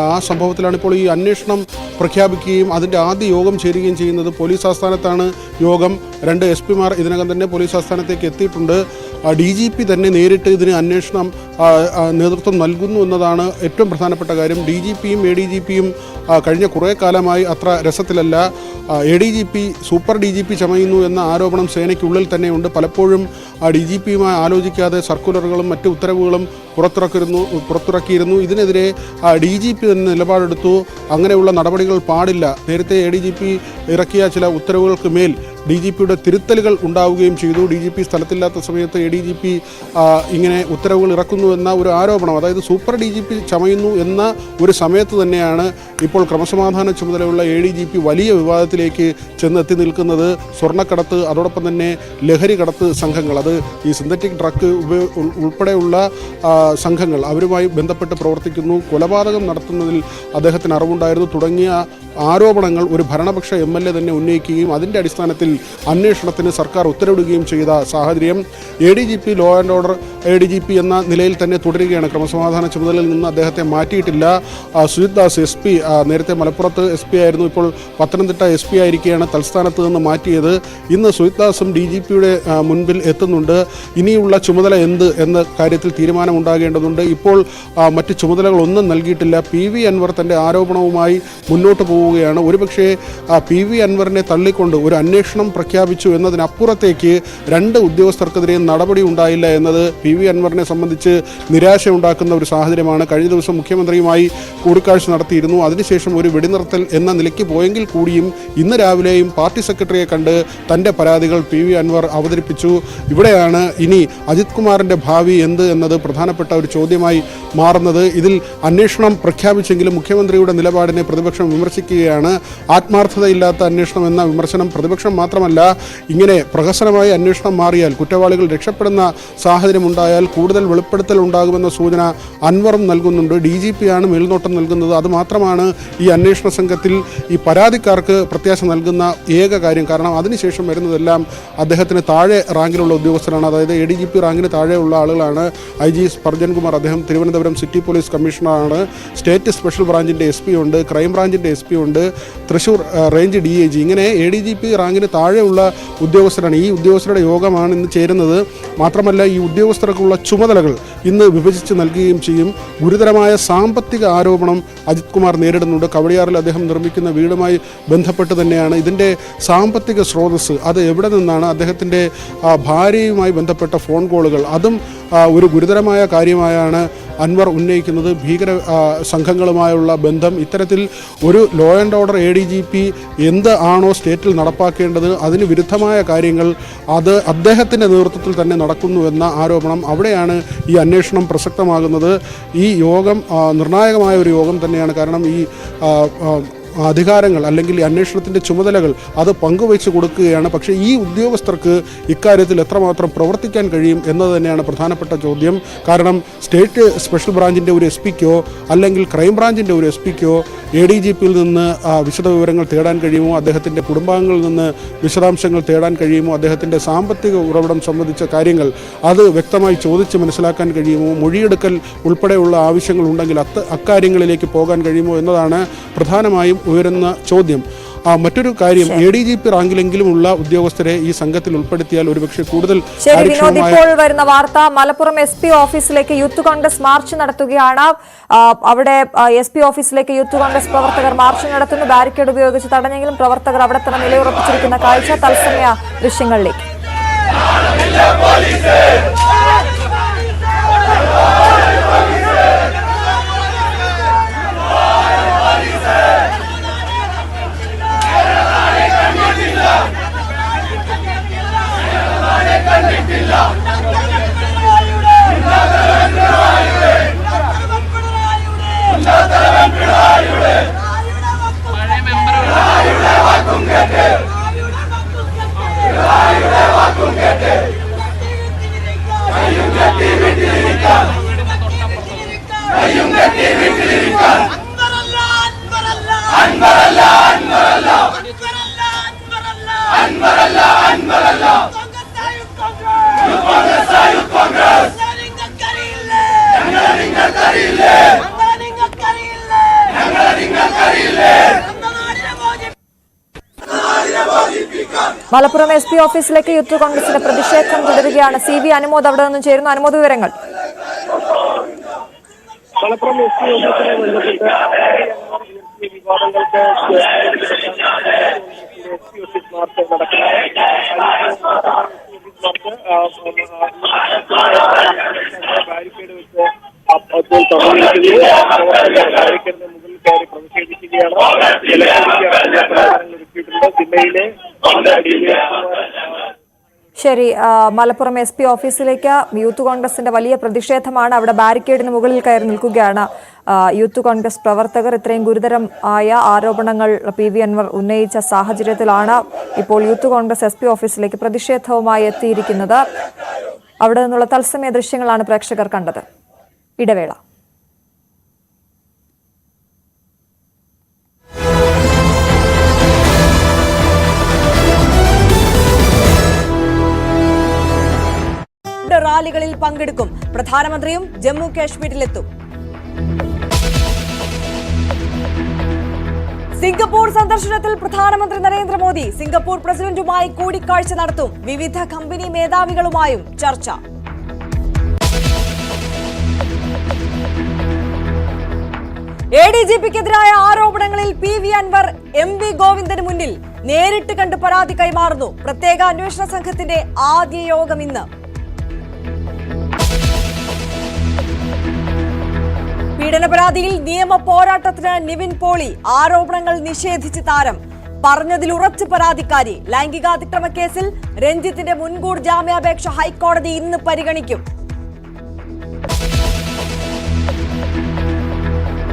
ആ സംഭവത്തിലാണ് ഇപ്പോൾ ഈ അന്വേഷണം പ്രഖ്യാപിക്കുകയും അതിൻ്റെ ആദ്യ യോഗം ചേരുകയും ചെയ്യുന്നത്. പോലീസ് ആസ്ഥാനത്താണ് യോഗം. 2 SP-മാർ ഇതിനകം തന്നെ പോലീസ് ആസ്ഥാനത്തേക്ക് എത്തിയിട്ടുണ്ട്. DGP തന്നെ നേരിട്ട് ഇതിന് അന്വേഷണം നേതൃത്വം നൽകുന്നു എന്നതാണ് ഏറ്റവും പ്രധാനപ്പെട്ട കാര്യം. DGPയും ADGPയും കഴിഞ്ഞ കുറേ കാലമായി അത്ര രസത്തിലല്ല. ADGP സൂപ്പർ DGP ചമയുന്നു എന്ന ആരോപണം സേനയ്ക്കുള്ളിൽ തന്നെയുണ്ട്. പലപ്പോഴും DGPയുമായി ആലോചിക്കാതെ സർക്കുലറുകളും മറ്റ് ഉത്തരവുകളും പുറത്തിറക്കിയിരുന്നു. ഇതിനെതിരെ DGP തന്നെ നിലപാടെടുത്തു. അങ്ങനെയുള്ള നടപടികൾ പാടില്ല. നേരത്തെ ADGP ഇറക്കിയ ചില ഉത്തരവുകൾക്ക് മേൽ DGPയുടെ തിരുത്തലുകൾ ഉണ്ടാവുകയും ചെയ്തു. DGP സ്ഥലത്തില്ലാത്ത സമയത്ത് ADGP ഇങ്ങനെ ഉത്തരവുകൾ ഇറക്കുന്നു എന്ന ഒരു ആരോപണം, അതായത് സൂപ്പർ DGP ചമയുന്നു എന്ന ഒരു സമയത്ത് തന്നെയാണ് ഇപ്പോൾ ക്രമസമാധാന ചുമതലയുള്ള ADGP വലിയ വിവാദത്തിലേക്ക് ചെന്നെത്തി നിൽക്കുന്നത്. സ്വർണ്ണക്കടത്ത്, അതോടൊപ്പം തന്നെ ലഹരി കടത്ത് സംഘങ്ങൾ, അത് ഈ സിന്തറ്റിക് ഡ്രഗ് ഉൾപ്പെടെയുള്ള സംഘങ്ങൾ, അവരുമായി ബന്ധപ്പെട്ട് പ്രവർത്തിക്കുന്നു. കൊലപാതകം നടത്തുന്നതിൽ അദ്ദേഹത്തിന് അറിവുണ്ടായിരുന്നു തുടങ്ങിയ ആരോപണങ്ങൾ ഒരു ഭരണപക്ഷ MLA തന്നെ ഉന്നയിക്കുകയും അതിൻ്റെ അടിസ്ഥാനത്തിൽ അന്വേഷണത്തിന് സർക്കാർ ഉത്തരവിടുകയും ചെയ്ത സാഹചര്യം. ADGP law and order ADGP എന്ന നിലയിൽ തന്നെ തുടരുകയാണ്. ക്രമസമാധാന ചുമതലയിൽ നിന്ന് അദ്ദേഹത്തെ മാറ്റിയിട്ടില്ല. സുജിത് ദാസ് SP നേരത്തെ മലപ്പുറത്ത് SP ആയിരുന്നു, ഇപ്പോൾ പത്തനംതിട്ട SP ആയിരിക്കുകയാണ് തൽസ്ഥാനത്ത് നിന്ന് മാറ്റിയത്. ഇന്ന് സുജിത് ദാസും DGPയുടെ മുൻപിൽ എത്തുന്നുണ്ട്. ഇനിയുള്ള ചുമതല എന്ത് എന്ന കാര്യത്തിൽ തീരുമാനമുണ്ടാകേണ്ടതുണ്ട്. ഇപ്പോൾ മറ്റ് ചുമതലകളൊന്നും നൽകിയിട്ടില്ല. PV അൻവർ തൻ്റെ ആരോപണവുമായി മുന്നോട്ട് പോവുകയാണ്. ഒരുപക്ഷേ PV അൻവറിനെ തള്ളിക്കൊണ്ട് ഒരു അന്വേഷണം പ്രഖ്യാപിച്ചു എന്നതിനപ്പുറത്തേക്ക് 2 ഉദ്യോഗസ്ഥർക്കെതിരെ നടപടി ഉണ്ടായില്ല എന്നത് PV അൻവറിനെ സംബന്ധിച്ച് നിരാശയുണ്ടാക്കുന്ന ഒരു സാഹചര്യമാണ്. കഴിഞ്ഞ ദിവസം മുഖ്യമന്ത്രിയുമായി കൂടിക്കാഴ്ച നടത്തിയിരുന്നു. അതിനുശേഷം ഒരു വെടിനിർത്തൽ എന്ന നിലയ്ക്ക് പോയെങ്കിൽ കൂടിയും ഇന്ന് രാവിലെയും പാർട്ടി സെക്രട്ടറിയെ കണ്ട് തൻ്റെ പരാതികൾ PV അൻവർ അവതരിപ്പിച്ചു. ഇവിടെയാണ് ഇനി അജിത് കുമാറിൻ്റെ ഭാവി എന്ത് എന്നത് പ്രധാനപ്പെട്ട ഒരു ചോദ്യമായി മാറുന്നത്. ഇതിൽ അന്വേഷണം പ്രഖ്യാപിച്ചെങ്കിലും മുഖ്യമന്ത്രിയുടെ നിലപാടിനെ പ്രതിപക്ഷം വിമർശിക്കുകയാണ്. ആത്മാർത്ഥതയില്ലാത്ത അന്വേഷണം എന്ന വിമർശനം പ്രതിപക്ഷം മാത്രമല്ല, ഇങ്ങനെ പ്രഹസനമായി അന്വേഷണം മാറിയാൽ, കുറ്റവാളികൾ രക്ഷപ്പെടുന്ന സാഹചര്യമുണ്ടായാൽ കൂടുതൽ വെളിപ്പെടുത്തൽ ഉണ്ടാകുമെന്ന സൂചന അൻവറും നൽകുന്നുണ്ട്. DGPയാണ് മേൽനോട്ടം നൽകുന്നത്. അതുമാത്രമാണ് ഈ അന്വേഷണ സംഘത്തിൽ ഈ പരാതിക്കാർക്ക് പ്രത്യാശ നൽകുന്ന ഏക കാര്യം. കാരണം അതിനുശേഷം വരുന്നതെല്ലാം അദ്ദേഹത്തിന് താഴെ റാങ്കിലുള്ള ഉദ്യോഗസ്ഥരാണ്. അതായത് ADGP റാങ്കിന് താഴെയുള്ള ആളുകളാണ്. IG സ്പർജൻകുമാർ, അദ്ദേഹം തിരുവനന്തപുരം സിറ്റി പോലീസ് കമ്മീഷണറാണ്. സ്റ്റേറ്റ് സ്പെഷ്യൽ ബ്രാഞ്ചിൻ്റെ SP ഉണ്ട്, ക്രൈം ബ്രാഞ്ചിൻ്റെ SP ഉണ്ട്, തൃശൂർ റേഞ്ച് DIG, ഇങ്ങനെ ADGP റാങ്കിന് താഴെയുള്ള ഉദ്യോഗസ്ഥരാണ്. ഈ ഉദ്യോഗസ്ഥരുടെ യോഗമാണ് ഇന്ന് ചേരുന്നത്. മാത്രമല്ല ഈ ഉദ്യോഗസ്ഥർക്കുള്ള ചുമതലകൾ ഇന്ന് വിഭജിച്ച് നൽകുകയും ചെയ്യും. ഗുരുതരമായ സാമ്പത്തിക ആരോപണം അജിത് കുമാർ നേരിടുന്നുണ്ട്. കവടിയാറിൽ അദ്ദേഹം നിർമ്മിക്കുന്ന വീടുമായി ബന്ധപ്പെട്ട് തന്നെയാണ് ഇതിൻ്റെ സാമ്പത്തിക സ്രോതസ്സ്. അത് എവിടെ നിന്നാണ്? അദ്ദേഹത്തിൻ്റെ ഭാര്യയുമായി ബന്ധപ്പെട്ട ഫോൺ കോളുകൾ, അതും ഒരു ഗുരുതരമായ കാര്യമായാണ് അൻവർ ഉന്നയിക്കുന്നത്. ഭീകര സംഘങ്ങളുമായുള്ള ബന്ധം, ഇത്തരത്തിൽ ഒരു ലോ ആൻഡ് ഓർഡർ ADGP എന്ത് ആണോ സ്റ്റേറ്റിൽ നടപ്പാക്കേണ്ടത് അതിന് വിരുദ്ധമായ കാര്യങ്ങൾ അത് അദ്ദേഹത്തിൻ്റെ നേതൃത്വത്തിൽ തന്നെ നടക്കുന്നു എന്ന ആരോപണം. അവിടെയാണ് ഈ അന്വേഷണം പ്രസക്തമാകുന്നത്. ഈ യോഗം നിർണായകമായ ഒരു യോഗം തന്നെയാണ്. കാരണം ഈ അധികാരങ്ങൾ അല്ലെങ്കിൽ അന്വേഷണത്തിൻ്റെ ചുമതലകൾ അത് പങ്കുവെച്ച് കൊടുക്കുകയാണ്. പക്ഷേ ഈ ഉദ്യോഗസ്ഥർക്ക് ഇക്കാര്യത്തിൽ എത്രമാത്രം പ്രവർത്തിക്കാൻ കഴിയും എന്നത് തന്നെയാണ് പ്രധാനപ്പെട്ട ചോദ്യം. കാരണം സ്റ്റേറ്റ് സ്പെഷ്യൽ ബ്രാഞ്ചിൻ്റെ ഒരു SP-ക്കോ അല്ലെങ്കിൽ ക്രൈം ബ്രാഞ്ചിൻ്റെ ഒരു SP-ക്കോ ADGP-യിൽ നിന്ന് വിശദവിവരങ്ങൾ തേടാൻ കഴിയുമോ, അദ്ദേഹത്തിൻ്റെ കുടുംബാംഗങ്ങളിൽ നിന്ന് വിശദാംശങ്ങൾ തേടാൻ കഴിയുമോ, അദ്ദേഹത്തിൻ്റെ സാമ്പത്തിക ഉറവിടം സംബന്ധിച്ച കാര്യങ്ങൾ അത് വ്യക്തമായി ചോദിച്ച് മനസ്സിലാക്കാൻ കഴിയുമോ, മൊഴിയെടുക്കൽ ഉൾപ്പെടെയുള്ള ആവശ്യങ്ങൾ ഉണ്ടെങ്കിൽ അക്കാര്യങ്ങളിലേക്ക് പോകാൻ കഴിയുമോ എന്നതാണ് പ്രധാനമായും ഉയരുന്ന ചോദ്യം. മറ്റൊരു കാര്യം, ADGP റാങ്കിലെങ്കിലും ഉള്ള ഉദ്യോഗസ്ഥരെ ഈ സംഘത്തിൽ ഉൾപ്പെടുത്തിയാൽ ഒരുപക്ഷെ കൂടുതൽ. ശരി വിനോദ്, ഇപ്പോൾ വരുന്ന വാർത്ത മലപ്പുറം SP ഓഫീസിലേക്ക് യൂത്ത് കോൺഗ്രസ് മാർച്ച് നടത്തുകയാണ്. അവിടെ SP ഓഫീസിലേക്ക് യൂത്ത് കോൺഗ്രസ് പ്രവർത്തകർ മാർച്ച് നടത്തുന്നു. ബാരിക്കേഡ് ഉപയോഗിച്ച് തടഞ്ഞെങ്കിലും പ്രവർത്തകർ അവിടെ തന്നെ നിലയുറപ്പിച്ചിരിക്കുന്ന കാഴ്ച തത്സമയ ദൃശ്യങ്ങളിലേക്ക്. മലപ്പുറം SP ഓഫീസിലേക്ക് യൂത്ത് കോൺഗ്രസിന്റെ പ്രതിഷേധം തുടരുകയാണ്. CV അനുമോദ് അവിടെ നിന്നും ചേരുന്നു. അനുമോദ്, വിവരങ്ങൾ. മലപ്പുറം SP ഓഫീസുമായി ബന്ധപ്പെട്ട് വിവാദങ്ങൾക്ക് SP ഓഫീസ് മാർച്ച് നടക്കുന്നത്. ബാരിക്കേഡ് വെച്ച് അപ്പോൾ തടഞ്ഞിരിക്കുന്നു. ബാരിക്കേഡിന് മുകളിൽ കയറി പ്രതിഷേധിക്കുകയാണ്. ഒരുക്കിയിട്ടുണ്ട്. ജില്ലയിലെ ശരി, മലപ്പുറം SP ഓഫീസിലേക്ക് യൂത്ത് കോൺഗ്രസിന്റെ വലിയ പ്രതിഷേധമാണ്. അവിടെ ബാരിക്കേഡിന് മുകളിൽ കയറി നിൽക്കുകയാണ് യൂത്ത് കോൺഗ്രസ് പ്രവർത്തകർ. ഇത്രയും ഗുരുതരമായ ആരോപണങ്ങൾ PV അൻവർ ഉന്നയിച്ച സാഹചര്യത്തിലാണ് ഇപ്പോൾ യൂത്ത് കോൺഗ്രസ് SP ഓഫീസിലേക്ക് പ്രതിഷേധവുമായി എത്തിയിരിക്കുന്നത്. അവിടെ നിന്നുള്ള തത്സമയ ദൃശ്യങ്ങളാണ് പ്രേക്ഷകർ കണ്ടത്. ഇടവേള. റാലികളിൽ പങ്കെടുക്കും. പ്രധാനമന്ത്രിയും ജമ്മു കാശ്മീരിലെത്തും. സിംഗപ്പൂർ സന്ദർശനത്തിൽ പ്രധാനമന്ത്രി നരേന്ദ്രമോദി സിംഗപ്പൂർ പ്രസിഡന്റുമായി കൂടിക്കാഴ്ച നടത്തും. വിവിധ കമ്പനി മേധാവികളുമായും ചർച്ച. ADGP-ക്കെതിരായ ആരോപണങ്ങളിൽ PV അൻവർ MV ഗോവിന്ദന് മുന്നിൽ നേരിട്ട് കണ്ട് പരാതി കൈമാറുന്നു. പ്രത്യേക അന്വേഷണ സംഘത്തിന്റെ ആദ്യ യോഗം ഇന്ന്. പീഡന പരാതിയിൽ നിയമ പോരാട്ടത്തിന് നിവിൻ പോളി. ആരോപണങ്ങൾ നിഷേധിച്ച് താരം. പറഞ്ഞതിൽ ഉറച്ച പരാതിക്കാരി. ലൈംഗികാതിക്രമ കേസിൽ രഞ്ജിത്തിന്റെ മുൻകൂർ ജാമ്യാപേക്ഷ ഹൈക്കോടതി ഇന്ന് പരിഗണിക്കും.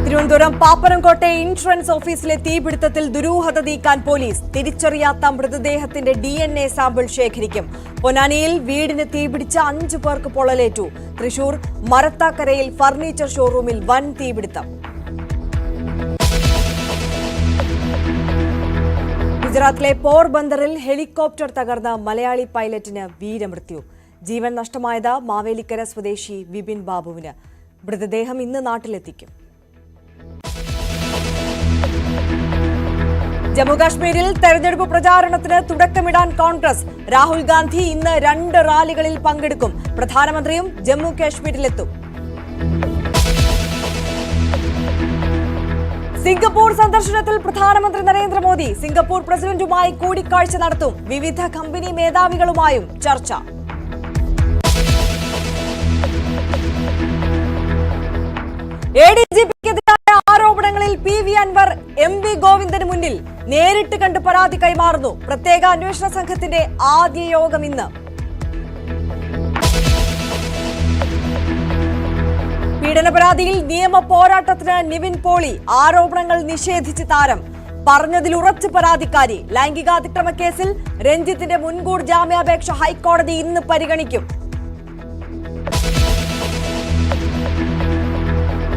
തിരുവനന്തപുരം പാപ്പനംകോട്ടെ ഇൻഷുറൻസ് ഓഫീസിലെ തീപിടുത്തത്തിൽ ദുരൂഹത നീക്കാൻ പോലീസ്. തിരിച്ചറിയാത്ത മൃതദേഹത്തിന്റെ DNA സാമ്പിൾ ശേഖരിക്കും. പൊന്നാനിയിൽ വീടിന് തീപിടിച്ച 5 പേർക്ക് പൊള്ളലേറ്റു. തൃശൂർ മരത്താക്കരയിൽ ഫർണിച്ചർ ഷോറൂമിൽ വൻ തീപിടുത്തം. ഗുജറാത്തിലെ പോർബന്ദറിൽ ഹെലികോപ്റ്റർ തകർന്ന മലയാളി പൈലറ്റിന് വീരമൃത്യു. ജീവൻ നഷ്ടമായത് മാവേലിക്കര സ്വദേശി വിപിൻ ബാബുവിന്. മൃതദേഹം ഇന്ന് നാട്ടിലെത്തിക്കും. ജമ്മുകാശ്മീരിൽ തെരഞ്ഞെടുപ്പ് പ്രചാരണത്തിന് തുടക്കമിടാൻ കോൺഗ്രസ്. രാഹുൽ ഗാന്ധി ഇന്ന് 2 റാലികളിൽ പങ്കെടുക്കും. പ്രധാനമന്ത്രിയും ജമ്മു കാശ്മീരിലെത്തും. സിംഗപ്പൂർ സന്ദർശനത്തിൽ പ്രധാനമന്ത്രി നരേന്ദ്രമോദി സിംഗപ്പൂർ പ്രസിഡന്റുമായി കൂടിക്കാഴ്ച നടത്തും. വിവിധ കമ്പനി മേധാവികളുമായും ചർച്ച. ADGP-ക്കെതിരായ ആരോപണങ്ങളിൽ PV അൻവർ MV ഗോവിന്ദന് മുന്നിൽ നേരിട്ട് കണ്ട് പരാതി കൈമാറുന്നു. പ്രത്യേക അന്വേഷണ സംഘത്തിന്റെ ആദ്യ യോഗം ഇന്ന്. പീഡന പരാതിയിൽ നിയമ പോരാട്ടത്തിന് നിവിൻ പോളി. ആരോപണങ്ങൾ നിഷേധിച്ച് താരം. പറഞ്ഞതിൽ ഉറച്ചു പരാതിക്കാരി. ലൈംഗികാതിക്രമ കേസിൽ രഞ്ജിത്തിന്റെ മുൻകൂർ ജാമ്യാപേക്ഷ ഹൈക്കോടതി ഇന്ന് പരിഗണിക്കും.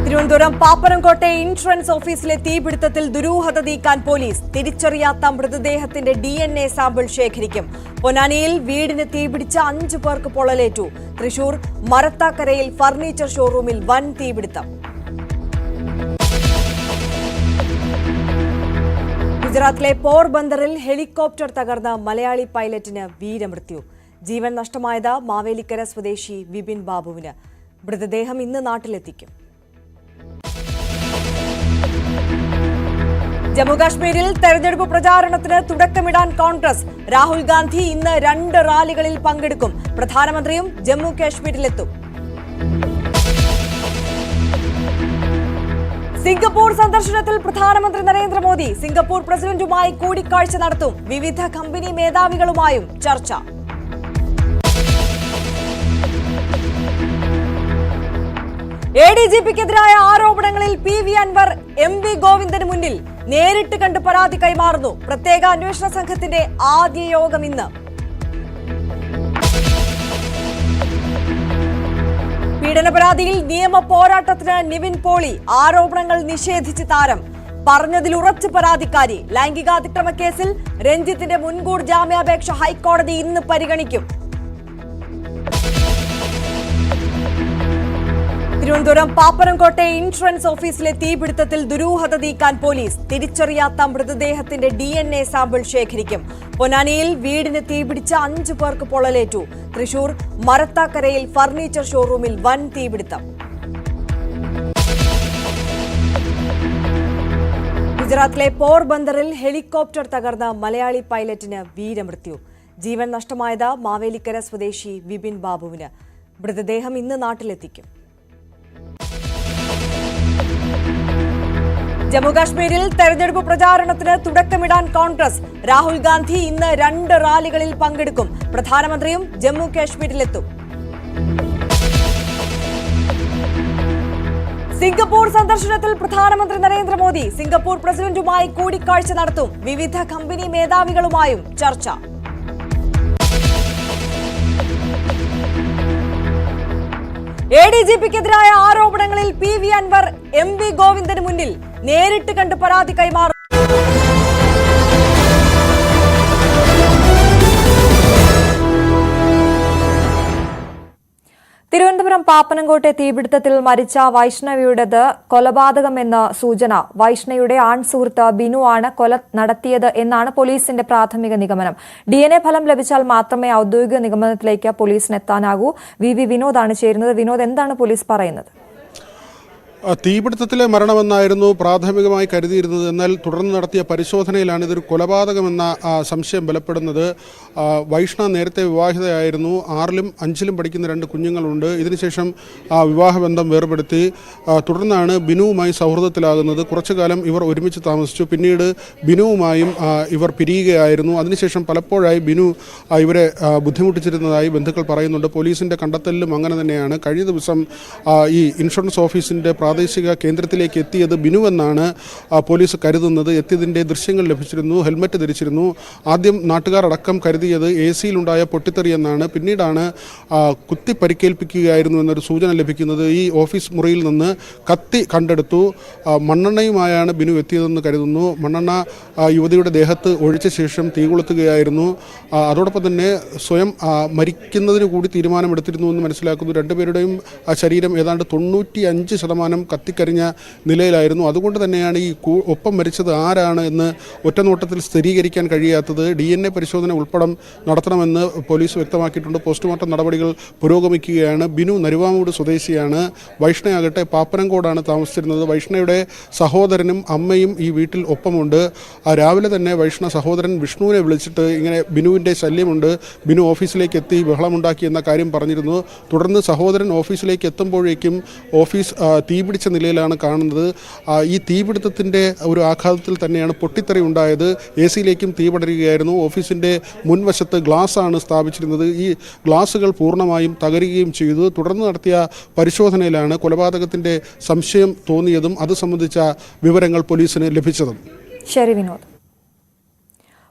തിരുവനന്തപുരം പാപ്പനംകോട്ടെ ഇൻഷുറൻസ് ഓഫീസിലെ തീപിടുത്തത്തിൽ ദുരൂഹത നീക്കാൻ പോലീസ്. തിരിച്ചറിയാത്ത മൃതദേഹത്തിന്റെ DNA സാമ്പിൾ ശേഖരിക്കും. പൊന്നാനിയിൽ വീടിന് തീപിടിച്ച 5 പേർക്ക് പൊള്ളലേറ്റു. തൃശൂർ മരത്താക്കരയിൽ ഫർണിച്ചർ ഷോറൂമിൽ വൻ തീപിടുത്തം. ഗുജറാത്തിലെ പോർബന്ദറിൽ ഹെലികോപ്റ്റർ തകർന്ന മലയാളി പൈലറ്റിന് വീരമൃത്യു. ജീവൻ നഷ്ടമായത് മാവേലിക്കര സ്വദേശി വിപിൻ ബാബുവിന്. മൃതദേഹം ഇന്ന് നാട്ടിലെത്തിക്കും. ജമ്മുകാശ്മീരിൽ തെരഞ്ഞെടുപ്പ് പ്രചാരണത്തിന് തുടക്കമിടാൻ കോൺഗ്രസ്. രാഹുൽ ഗാന്ധി ഇന്ന് 2 റാലികളിൽ പങ്കെടുക്കും. പ്രധാനമന്ത്രിയും ജമ്മു കാശ്മീരിലെത്തും. സിംഗപ്പൂർ സന്ദർശനത്തിൽ പ്രധാനമന്ത്രി നരേന്ദ്രമോദി സിംഗപ്പൂർ പ്രസിഡന്റുമായി കൂടിക്കാഴ്ച നടത്തും. വിവിധ കമ്പനി മേധാവികളുമായും ചർച്ച. ADGPക്കെതിരായ ആരോപണങ്ങളിൽ PV അൻവർ MV ഗോവിന്ദന് മുന്നിൽ നേരിട്ട് കണ്ട് പരാതി കൈമാറുന്നു. പ്രത്യേക അന്വേഷണ സംഘത്തിന്റെ ആദ്യ യോഗം ഇന്ന്. പീഡന പരാതിയിൽ നിയമ പോരാട്ടത്തിന് നിവിൻ പോളി. ആരോപണങ്ങൾ നിഷേധിച്ച് താരം. പറഞ്ഞതിൽ ഉറച്ചു പരാതിക്കാരി. ലൈംഗികാതിക്രമ കേസിൽ രഞ്ജിത്തിന്റെ മുൻകൂർ ജാമ്യാപേക്ഷ ഹൈക്കോടതി ഇന്ന് പരിഗണിക്കും. തിരുവനന്തപുരം പാപ്പനംകോട്ടെ ഇൻഷുറൻസ് ഓഫീസിലെ തീപിടുത്തത്തിൽ ദുരൂഹത നീക്കാൻ പോലീസ്. തിരിച്ചറിയാത്ത മൃതദേഹത്തിന്റെ DNA സാമ്പിൾ ശേഖരിക്കും. പൊന്നാനിയിൽ വീടിന് തീപിടിച്ച 5 പേർക്ക് പൊള്ളലേറ്റു. തൃശൂർ മരത്താക്കരയിൽ ഫർണിച്ചർ ഷോറൂമിൽ വൻ തീപിടുത്തം. ഗുജറാത്തിലെ പോർബന്ദറിൽ ഹെലികോപ്റ്റർ തകർന്ന മലയാളി പൈലറ്റിന് വീരമൃത്യു. ജീവൻ നഷ്ടമായത് മാവേലിക്കര സ്വദേശി വിപിൻ ബാബുവിന്. മൃതദേഹം ഇന്ന് നാട്ടിലെത്തിക്കും. ജമ്മുകാശ്മീരിൽ തെരഞ്ഞെടുപ്പ് പ്രചാരണത്തിന് തുടക്കമിടാൻ കോൺഗ്രസ്. രാഹുൽ ഗാന്ധി ഇന്ന് 2 റാലികളിൽ പങ്കെടുക്കും. പ്രധാനമന്ത്രിയും ജമ്മു കാശ്മീരിലെത്തും. സിംഗപ്പൂർ സന്ദർശനത്തിൽ പ്രധാനമന്ത്രി നരേന്ദ്രമോദി സിംഗപ്പൂർ പ്രസിഡന്റുമായി കൂടിക്കാഴ്ച നടത്തും. വിവിധ കമ്പനി മേധാവികളുമായും ചർച്ച. ADGPക്കെതിരായ ആരോപണങ്ങളിൽ PV അൻവർ MV ഗോവിന്ദന് മുന്നിൽ നേരിട്ട് കണ്ട് പരാതി കൈമാറും. തിരുവനന്തപുരം പാപ്പനംകോട്ടെ തീപിടുത്തത്തിൽ മരിച്ച വൈഷ്ണവിയുടേത് കൊലപാതകമെന്ന സൂചന. വൈഷ്ണവിയുടെ ആൺസുഹൃത്ത് ബിനു ആണ് കൊല നടത്തിയത് എന്നാണ് പോലീസിന്റെ പ്രാഥമിക നിഗമനം. DNA ഫലം ലഭിച്ചാൽ മാത്രമേ ഔദ്യോഗിക നിഗമനത്തിലേക്ക് പോലീസിന് എത്താനാകൂ. VV വിനോദാണ് ചേരുന്നത്. വിനോദ്, എന്താണ് പോലീസ് പറയുന്നത്? തീപിടുത്തത്തിലെ മരണമെന്നായിരുന്നു പ്രാഥമികമായി കരുതിയിരുന്നത്. എന്നാൽ തുടർന്ന് നടത്തിയ പരിശോധനയിലാണ് ഇതൊരു കൊലപാതകമെന്ന സംശയം ബലപ്പെടുന്നത്. വൈഷ്ണ നേരത്തെ വിവാഹിതയായിരുന്നു. 6ലും 5ലും പഠിക്കുന്ന 2 കുഞ്ഞുങ്ങളുണ്ട്. ഇതിനുശേഷം വിവാഹബന്ധം വേർപെടുത്തി. തുടർന്നാണ് ബിനുവുമായി സൗഹൃദത്തിലാകുന്നത്. കുറച്ചു കാലം ഇവർ ഒരുമിച്ച് താമസിച്ചു. പിന്നീട് ബിനുവുമായും ഇവർ പിരിയുകയായിരുന്നു. അതിനുശേഷം പലപ്പോഴായി ബിനു ഇവരെ ബുദ്ധിമുട്ടിച്ചിരുന്നതായി ബന്ധുക്കൾ പറയുന്നുണ്ട്. പോലീസിൻ്റെ കണ്ടെത്തലിലും അങ്ങനെ തന്നെയാണ്. കഴിഞ്ഞ ദിവസം ഈ ഇൻഷുറൻസ് ഓഫീസിൻ്റെ പ്രാദേശിക കേന്ദ്രത്തിലേക്ക് എത്തിയത് ബിനുവെന്നാണ് പോലീസ് കരുതുന്നത്. എത്തിയതിൻ്റെ ദൃശ്യങ്ങൾ ലഭിച്ചിരുന്നു. ഹെൽമറ്റ് ധരിച്ചിരുന്നു. ആദ്യം നാട്ടുകാരടക്കം കരുതിയത് AC-യിലുണ്ടായ പൊട്ടിത്തെറിയെന്നാണ്. പിന്നീടാണ് കുത്തി പരിക്കേൽപ്പിക്കുകയായിരുന്നു എന്നൊരു സൂചന ലഭിക്കുന്നത്. ഈ ഓഫീസ് മുറിയിൽ നിന്ന് കത്തി കണ്ടെടുത്തു. മണ്ണെണ്ണയുമായാണ് ബിനു എത്തിയതെന്ന് കരുതുന്നു. മണ്ണെണ്ണ യുവതിയുടെ ദേഹത്ത് ഒഴിച്ച ശേഷം തീ കൊളുത്തുകയായിരുന്നു. അതോടൊപ്പം തന്നെ സ്വയം മരിക്കുന്നതിന് കൂടി തീരുമാനമെടുത്തിരുന്നു എന്ന് മനസ്സിലാക്കുന്നു. രണ്ടുപേരുടെയും ശരീരം ഏതാണ്ട് 95% കത്തിക്കരിഞ്ഞ നിലയിലായിരുന്നു. അതുകൊണ്ട് തന്നെയാണ് ഈ ഒപ്പം മരിച്ചത് ആരാണ് എന്ന് ഒറ്റനോട്ടത്തിൽ സ്ഥിരീകരിക്കാൻ കഴിയാത്തത്. DNA പരിശോധന ഉൾപ്പെടെ നടത്തണമെന്ന് പോലീസ് വ്യക്തമാക്കിയിട്ടുണ്ട്. പോസ്റ്റ്മോർട്ടം നടപടികൾ പുരോഗമിക്കുകയാണ്. ബിനു നരുവാമൂട് സ്വദേശിയാണ്. വൈഷ്ണയാകട്ടെ പാപ്പനംകോടാണ് താമസിച്ചിരുന്നത്. വൈഷ്ണയുടെ സഹോദരനും അമ്മയും ഈ വീട്ടിൽ ഒപ്പമുണ്ട്. രാവിലെ തന്നെ വൈഷ്ണ സഹോദരൻ വിഷ്ണുവിനെ വിളിച്ചിട്ട് ഇങ്ങനെ ബിനുവിൻ്റെ ശല്യമുണ്ട്, ബിനു ഓഫീസിലേക്ക് എത്തി ബഹളമുണ്ടാക്കി എന്ന കാര്യം പറഞ്ഞിരുന്നു. തുടർന്ന് സഹോദരൻ ഓഫീസിലേക്ക് എത്തുമ്പോഴേക്കും ഓഫീസ് തീപിടിച്ച നിലയിലാണ് കാണുന്നത്. ഈ തീപിടുത്തത്തിൻ്റെ ഒരു ആഘാതത്തിൽ തന്നെയാണ് പൊട്ടിത്തെറി ഉണ്ടായത്. AC-യിലേക്കും തീ പടരുകയായിരുന്നു. ഓഫീസിൻ്റെ മുൻവശത്ത് ഗ്ലാസ്സാണ് സ്ഥാപിച്ചിരുന്നത്. ഈ ഗ്ലാസുകൾ പൂർണ്ണമായും തകരുകയും ചെയ്തു. തുടർന്ന് നടത്തിയ പരിശോധനയിലാണ് കൊലപാതകത്തിൻ്റെ സംശയം തോന്നിയതും അത് സംബന്ധിച്ച വിവരങ്ങൾ പോലീസിന് ലഭിച്ചതും. ശരി വിനോദ്.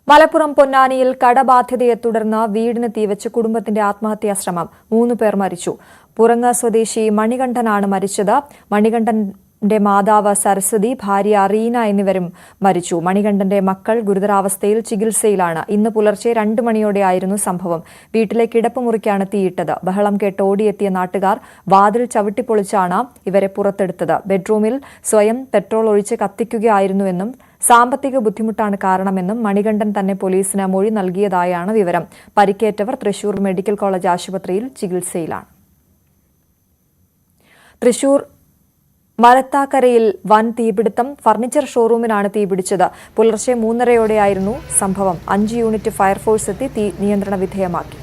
മലപ്പുറം പൊന്നാനിയിൽ കടബാധ്യതയെ തുടർന്ന് വീടിന് തീവച്ച് കുടുംബത്തിന്റെ ആത്മഹത്യാ ശ്രമം. 3 പേർ മരിച്ചു. പുറങ്ങ സ്വദേശി മണികണ്ഠനാണ് മരിച്ചത്. മണികണ്ഠന്റെ മാതാവ് സരസ്വതി, ഭാര്യ റീന എന്നിവരും മരിച്ചു. മണികണ്ഠന്റെ മക്കൾ ഗുരുതരാവസ്ഥയിൽ ചികിത്സയിലാണ്. ഇന്ന് പുലർച്ചെ 2 മണിയോടെയായിരുന്നു സംഭവം. വീട്ടിലെ കിടപ്പുമുറിക്കാണ് തീയിട്ടത്. ബഹളം കേട്ട് ഓടിയെത്തിയ നാട്ടുകാർ വാതിൽ ചവിട്ടിപ്പൊളിച്ചാണ് ഇവരെ പുറത്തെടുത്തത്. ബെഡ്റൂമിൽ സ്വയം പെട്രോൾ ഒഴിച്ച് കത്തിക്കുകയായിരുന്നുവെന്നും സാമ്പത്തിക ബുദ്ധിമുട്ടാണ് കാരണമെന്നും മണികണ്ഠൻ തന്നെ പോലീസിന് മൊഴി നൽകിയതായാണ് വിവരം. പരിക്കേറ്റവർ തൃശൂർ മെഡിക്കൽ കോളേജ് ആശുപത്രിയിൽ ചികിത്സയിലാണ്. തൃശൂർ മരത്താക്കരയിൽ വൻ തീപിടുത്തം. ഫർണിച്ചർ ഷോറൂമിനാണ് തീപിടിച്ചത്. പുലർച്ചെ 3:30യോടെയായിരുന്നു സംഭവം. 5 യൂണിറ്റ് ഫയർഫോഴ്സ് എത്തി തീ നിയന്ത്രണ വിധേയമാക്കി.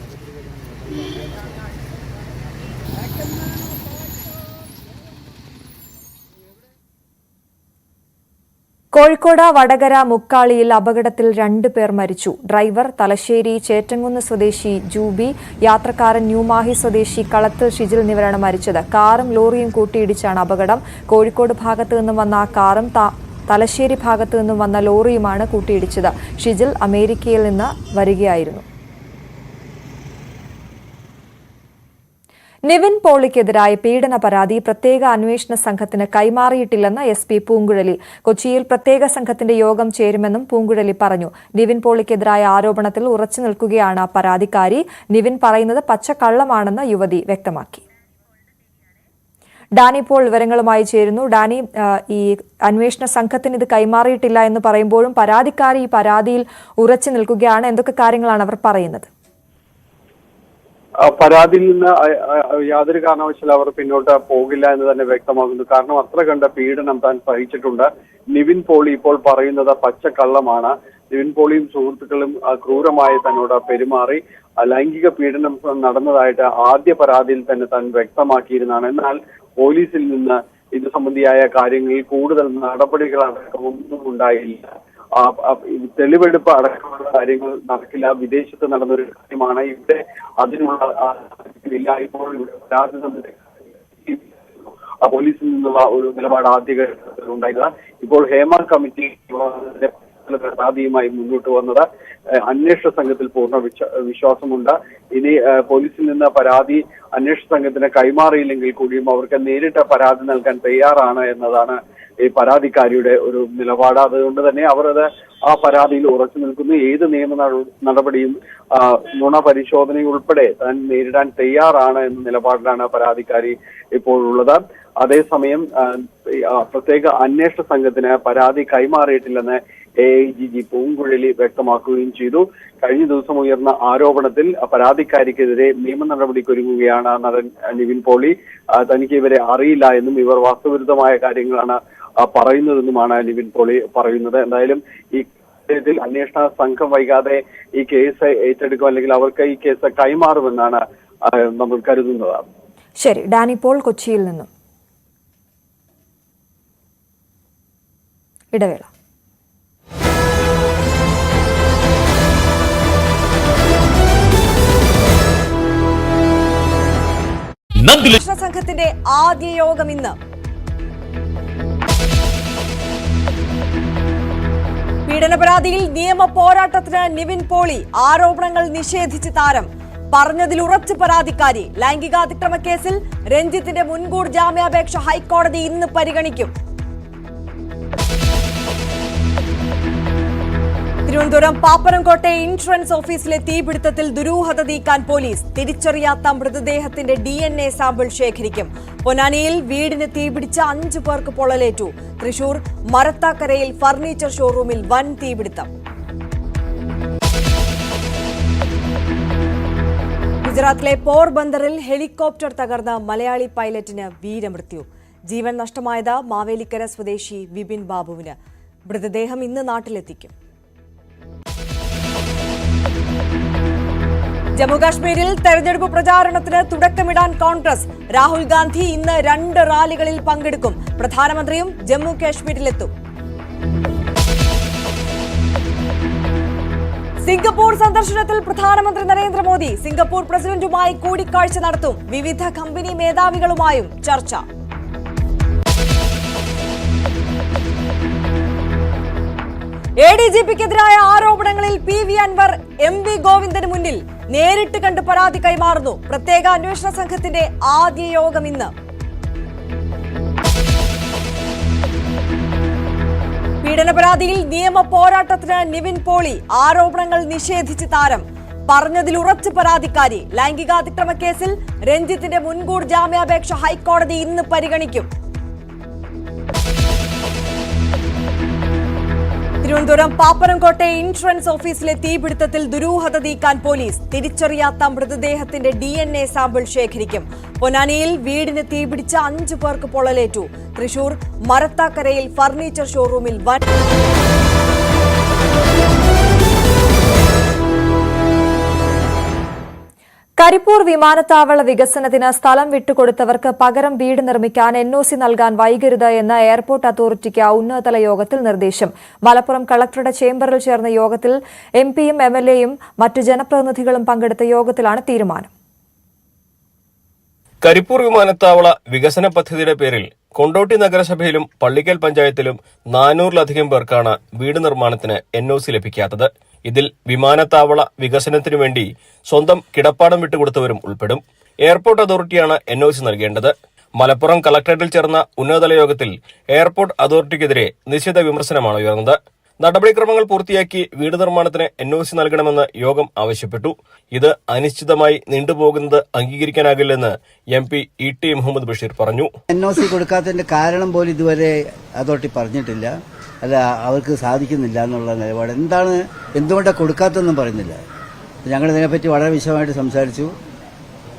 കോഴിക്കോട് വടകര മുക്കാളിയിൽ അപകടത്തിൽ 2 പേർ മരിച്ചു. ഡ്രൈവർ തലശ്ശേരി ചേറ്റങ്കുന്ന് സ്വദേശി ജൂബി, യാത്രക്കാരൻ ന്യൂമാഹി സ്വദേശി കളത്തിൽ ഷിജിൽ എന്നിവരാണ് മരിച്ചത്. കാറും ലോറിയും കൂട്ടിയിടിച്ചാണ് അപകടം. കോഴിക്കോട് ഭാഗത്തു നിന്നും വന്ന കാറും തലശ്ശേരി ഭാഗത്തു നിന്നും വന്ന ലോറിയുമാണ് കൂട്ടിയിടിച്ചത്. ഷിജിൽ അമേരിക്കയിൽ നിന്ന് വരികയായിരുന്നു. നിവിൻ പോളിക്കെതിരായ പീഡന പരാതി പ്രത്യേക അന്വേഷണ സംഘത്തിന് കൈമാറിയിട്ടില്ലെന്ന് SP പൂങ്കുഴലി. കൊച്ചിയിൽ പ്രത്യേക സംഘത്തിന്റെ യോഗം ചേരുമെന്നും പൂങ്കുഴലി പറഞ്ഞു. നിവിൻ പോളിക്കെതിരായ ആരോപണത്തിൽ ഉറച്ചു നിൽക്കുകയാണ് പരാതിക്കാരി. നിവിൻ പറയുന്നത് പച്ചക്കള്ളമാണെന്ന് യുവതി വ്യക്തമാക്കി. ഡാനി പോൾ വിവരങ്ങളുമായി ചേരുന്നു. ഡാനി, ഈ അന്വേഷണ സംഘത്തിന് ഇത് കൈമാറിയിട്ടില്ല എന്ന് പറയുമ്പോഴും പരാതിക്കാരി ഈ പരാതിയിൽ ഉറച്ചു നിൽക്കുകയാണ്. എന്തൊക്കെ കാര്യങ്ങളാണ് അവർ പറയുന്നത്? പരാതിയിൽ നിന്ന് യാതൊരു കാരണവശാലും അവർ പിന്നോട്ട് പോകില്ല എന്ന് തന്നെ വ്യക്തമാകുന്നു. കാരണം അത്ര കണ്ട പീഡനം താൻ സഹിച്ചിട്ടുണ്ട്. നിവിൻ പോളി ഇപ്പോൾ പറയുന്നത് പച്ചക്കള്ളമാണ്. നിവിൻ പോളിയും സുഹൃത്തുക്കളും ക്രൂരമായി തന്നോട് പെരുമാറി ലൈംഗിക പീഡനം നടന്നതായിട്ട് ആദ്യ പരാതിയിൽ തന്നെ താൻ വ്യക്തമാക്കിയിരുന്നതാണ്. എന്നാൽ പോലീസിൽ നിന്ന് ഇത് സംബന്ധിയായ കാര്യങ്ങളിൽ കൂടുതൽ നടപടികൾ അടക്കമൊന്നും ഉണ്ടായില്ല. തെളിവെടുപ്പ് അടക്കമുള്ള കാര്യങ്ങൾ നടക്കില്ല. വിദേശത്ത് നടന്നൊരു കാര്യമാണ്. ഇവിടെ അതിനുള്ള ഇപ്പോൾ പരാതി പോലീസിൽ നിന്നുള്ള ഒരു നിലപാട് ആദ്യഘട്ടത്തിൽ ഉണ്ടായിരുന്നത്. ഇപ്പോൾ ഹേമ കമ്മിറ്റി പരാതിയുമായി മുന്നോട്ട് വന്നത്. അന്വേഷണ സംഘത്തിൽ പൂർണ്ണ വിശ്വാസമുണ്ട്. ഇനി പോലീസിൽ നിന്ന് പരാതി അന്വേഷണ സംഘത്തിന് കൈമാറിയില്ലെങ്കിൽ കൂടിയും അവർക്ക് നേരിട്ട് പരാതി നൽകാൻ തയ്യാറാണ് എന്നതാണ് ഈ പരാതിക്കാരിയുടെ ഒരു നിലപാട്. അതുകൊണ്ട് തന്നെ അവർ ആ പരാതിയിൽ ഉറച്ചു നിൽക്കുന്നു. ഏത് നിയമ നടപടിയും നുണ പരിശോധന ഉൾപ്പെടെ താൻ നേരിടാൻ തയ്യാറാണ് എന്ന നിലപാടിലാണ് പരാതിക്കാരി ഇപ്പോഴുള്ളത്. അതേസമയം പ്രത്യേക അന്വേഷണ സംഘത്തിന് പരാതി കൈമാറിയിട്ടില്ലെന്ന് AIGG പൂങ്കുഴലി വ്യക്തമാക്കുകയും ചെയ്തു. കഴിഞ്ഞ ദിവസം ഉയർന്ന ആരോപണത്തിൽ പരാതിക്കാരിക്കെതിരെ നിയമ നടപടിക്കൊരുങ്ങുകയാണ് നടൻ നിവിൻ പോളി. തനിക്ക് ഇവരെ അറിയില്ല എന്നും ഇവർ വാസ്തവവിരുദ്ധമായ കാര്യങ്ങളാണ് പറയുന്നതെന്നുമാണ് നിവിൻ പോളി പറയുന്നത്. എന്തായാലും ഈ കാര്യത്തിൽ അന്വേഷണ സംഘം വൈകാതെ ഈ കേസ് ഏറ്റെടുക്കും, അല്ലെങ്കിൽ അവർക്ക് ഈ കേസ് കൈമാറുമെന്നാണ് നമ്മൾ കരുതുന്നത്. ശരി, ഡാനി പോൾ കൊച്ചിയിൽ നിന്നും. ഇടവേള. സംഘത്തിന്റെ ആദ്യ യോഗം ഇന്ന്. പീഡന പരാതിയിൽ നിയമ പോരാട്ടത്തിന് നിവിൻ പോളി. ആരോപണങ്ങൾ നിഷേധിച്ച് താരം. പറഞ്ഞതിൽ ഉറച്ചു പരാതിക്കാരി. ലൈംഗികാതിക്രമ കേസിൽ രഞ്ജിത്തിന്റെ മുൻകൂർ ജാമ്യാപേക്ഷ ഹൈക്കോടതി ഇന്ന് പരിഗണിക്കും. തിരുവനന്തപുരം പാപ്പനംകോട്ടെ ഇൻഷുറൻസ് ഓഫീസിലെ തീപിടുത്തത്തിൽ ദുരൂഹത നീക്കാൻ പോലീസ്. തിരിച്ചറിയാത്ത മൃതദേഹത്തിന്റെ DNA സാമ്പിൾ ശേഖരിക്കും. പൊന്നാനിയിൽ വീടിന് തീപിടിച്ച 5 പേർക്ക് പൊള്ളലേറ്റു. തൃശൂർ മരത്താക്കരയിൽ ഫർണിച്ചർ ഷോറൂമിൽ വൻ തീപിടുത്തം. ഗുജറാത്തിലെ പോർബന്ദറിൽ ഹെലികോപ്റ്റർ തകർന്ന മലയാളി പൈലറ്റിന് വീരമൃത്യു. ജീവൻ നഷ്ടമായത് മാവേലിക്കര സ്വദേശി വിപിൻ ബാബുവിന്. മൃതദേഹം ഇന്ന് നാട്ടിലെത്തിക്കും. ജമ്മുകാശ്മീരിൽ തെരഞ്ഞെടുപ്പ് പ്രചാരണത്തിന് തുടക്കമിടാൻ കോൺഗ്രസ്. രാഹുൽ ഗാന്ധി ഇന്ന് 2 റാലികളിൽ പങ്കെടുക്കും. പ്രധാനമന്ത്രിയും ജമ്മു കാശ്മീരിലെത്തും. സിംഗപ്പൂർ സന്ദർശനത്തിൽ പ്രധാനമന്ത്രി നരേന്ദ്രമോദി സിംഗപ്പൂർ പ്രസിഡന്റുമായി കൂടിക്കാഴ്ച നടത്തും. വിവിധ കമ്പനി മേധാവികളുമായും ചർച്ച. ADGPക്കെതിരായ ആരോപണങ്ങളിൽ PV അൻവർ MV ഗോവിന്ദന് മുന്നിൽ നേരിട്ട് കണ്ട് പരാതി കൈമാറുന്നു. പ്രത്യേക അന്വേഷണ സംഘത്തിന്റെ ആദ്യ യോഗം ഇന്ന്. പീഡന പരാതിയിൽ നിയമ പോരാട്ടത്തിന് നിവിൻ പോളി. ആരോപണങ്ങൾ നിഷേധിച്ച് താരം. പറഞ്ഞതിൽ ഉറച്ചു പരാതിക്കാരി. ലൈംഗികാതിക്രമ കേസിൽ രഞ്ജിത്തിന്റെ മുൻകൂർ ജാമ്യാപേക്ഷ ഹൈക്കോടതി ഇന്ന് പരിഗണിക്കും. തിരുവനന്തപുരം പാപ്പനംകോട്ടെ ഇൻഷുറൻസ് ഓഫീസിലെ തീപിടുത്തത്തിൽ ദുരൂഹത നീക്കാൻ പോലീസ്. തിരിച്ചറിയാത്ത മൃതദേഹത്തിന്റെ DNA സാമ്പിൾ ശേഖരിക്കും. പൊന്നാനിയിൽ വീടിന് തീപിടിച്ച 5 പേർക്ക് പൊള്ളലേറ്റു. തൃശൂർ മരത്താക്കരയിൽ ഫർണിച്ചർ ഷോറൂമിൽ വൻ കരിപ്പൂർ വിമാനത്താവള വികസനത്തിന് സ്ഥലം വിട്ടുകൊടുത്തവർക്ക് പകരം വീട് നിർമ്മിക്കാൻ NOC നൽകാൻ വൈകരുത് എന്ന് എയർപോർട്ട് അതോറിറ്റിക്ക് ഉന്നതതല യോഗത്തിൽ നിർദ്ദേശം. മലപ്പുറം കളക്ടറുടെ ചേംബറിൽ ചേർന്ന യോഗത്തിൽ MPയും MLAയും മറ്റു ജനപ്രതിനിധികളും പങ്കെടുത്ത യോഗത്തിലാണ് തീരുമാനം. കരിപ്പൂർ വിമാനത്താവള വികസന പദ്ധതിയുടെ പേരിൽ കൊണ്ടോട്ടി നഗരസഭയിലും പള്ളിക്കൽ പഞ്ചായത്തിലും 400-ലധികം പേർക്കാണ് വീട് നിർമ്മാണത്തിന് NOC ലഭിക്കാത്തത്. ഇതിൽ വിമാനത്താവള വികസനത്തിനു വേണ്ടി സ്വന്തം കിടപ്പാടം വിട്ടുകൊടുത്തവരും ഉൾപ്പെടും. എയർപോർട്ട് അതോറിറ്റിയാണ് NOC നൽകേണ്ടത്. മലപ്പുറം കളക്ടറേറ്റിൽ ചേർന്ന ഉന്നതതല യോഗത്തിൽ എയർപോർട്ട് അതോറിറ്റിക്കെതിരെ നിശ്ചിത വിമർശനമാണ് ഉയർന്നത്. നടപടിക്രമങ്ങൾ പൂർത്തിയാക്കി വീട് നിർമ്മാണത്തിന് NOC നൽകണമെന്ന് യോഗം ആവശ്യപ്പെട്ടു. ഇത് അനിശ്ചിതമായി നീണ്ടുപോകുന്നത് അംഗീകരിക്കാനാകില്ലെന്ന് MP ET മുഹമ്മദ് ബഷീർ പറഞ്ഞു. NOC കൊടുക്കാത്തതിന്റെ കാരണം പോലും ഇതുവരെ അതോറിറ്റി പറഞ്ഞിട്ടില്ല. അല്ല, അവർക്ക് സാധിക്കുന്നില്ല എന്നുള്ള നിലപാട്. എന്തുകൊണ്ടാണ് കൊടുക്കാത്തതെന്നും പറയുന്നില്ല. ഞങ്ങൾ ഇതിനെപ്പറ്റി വളരെ വിശദമായിട്ട് സംസാരിച്ചു.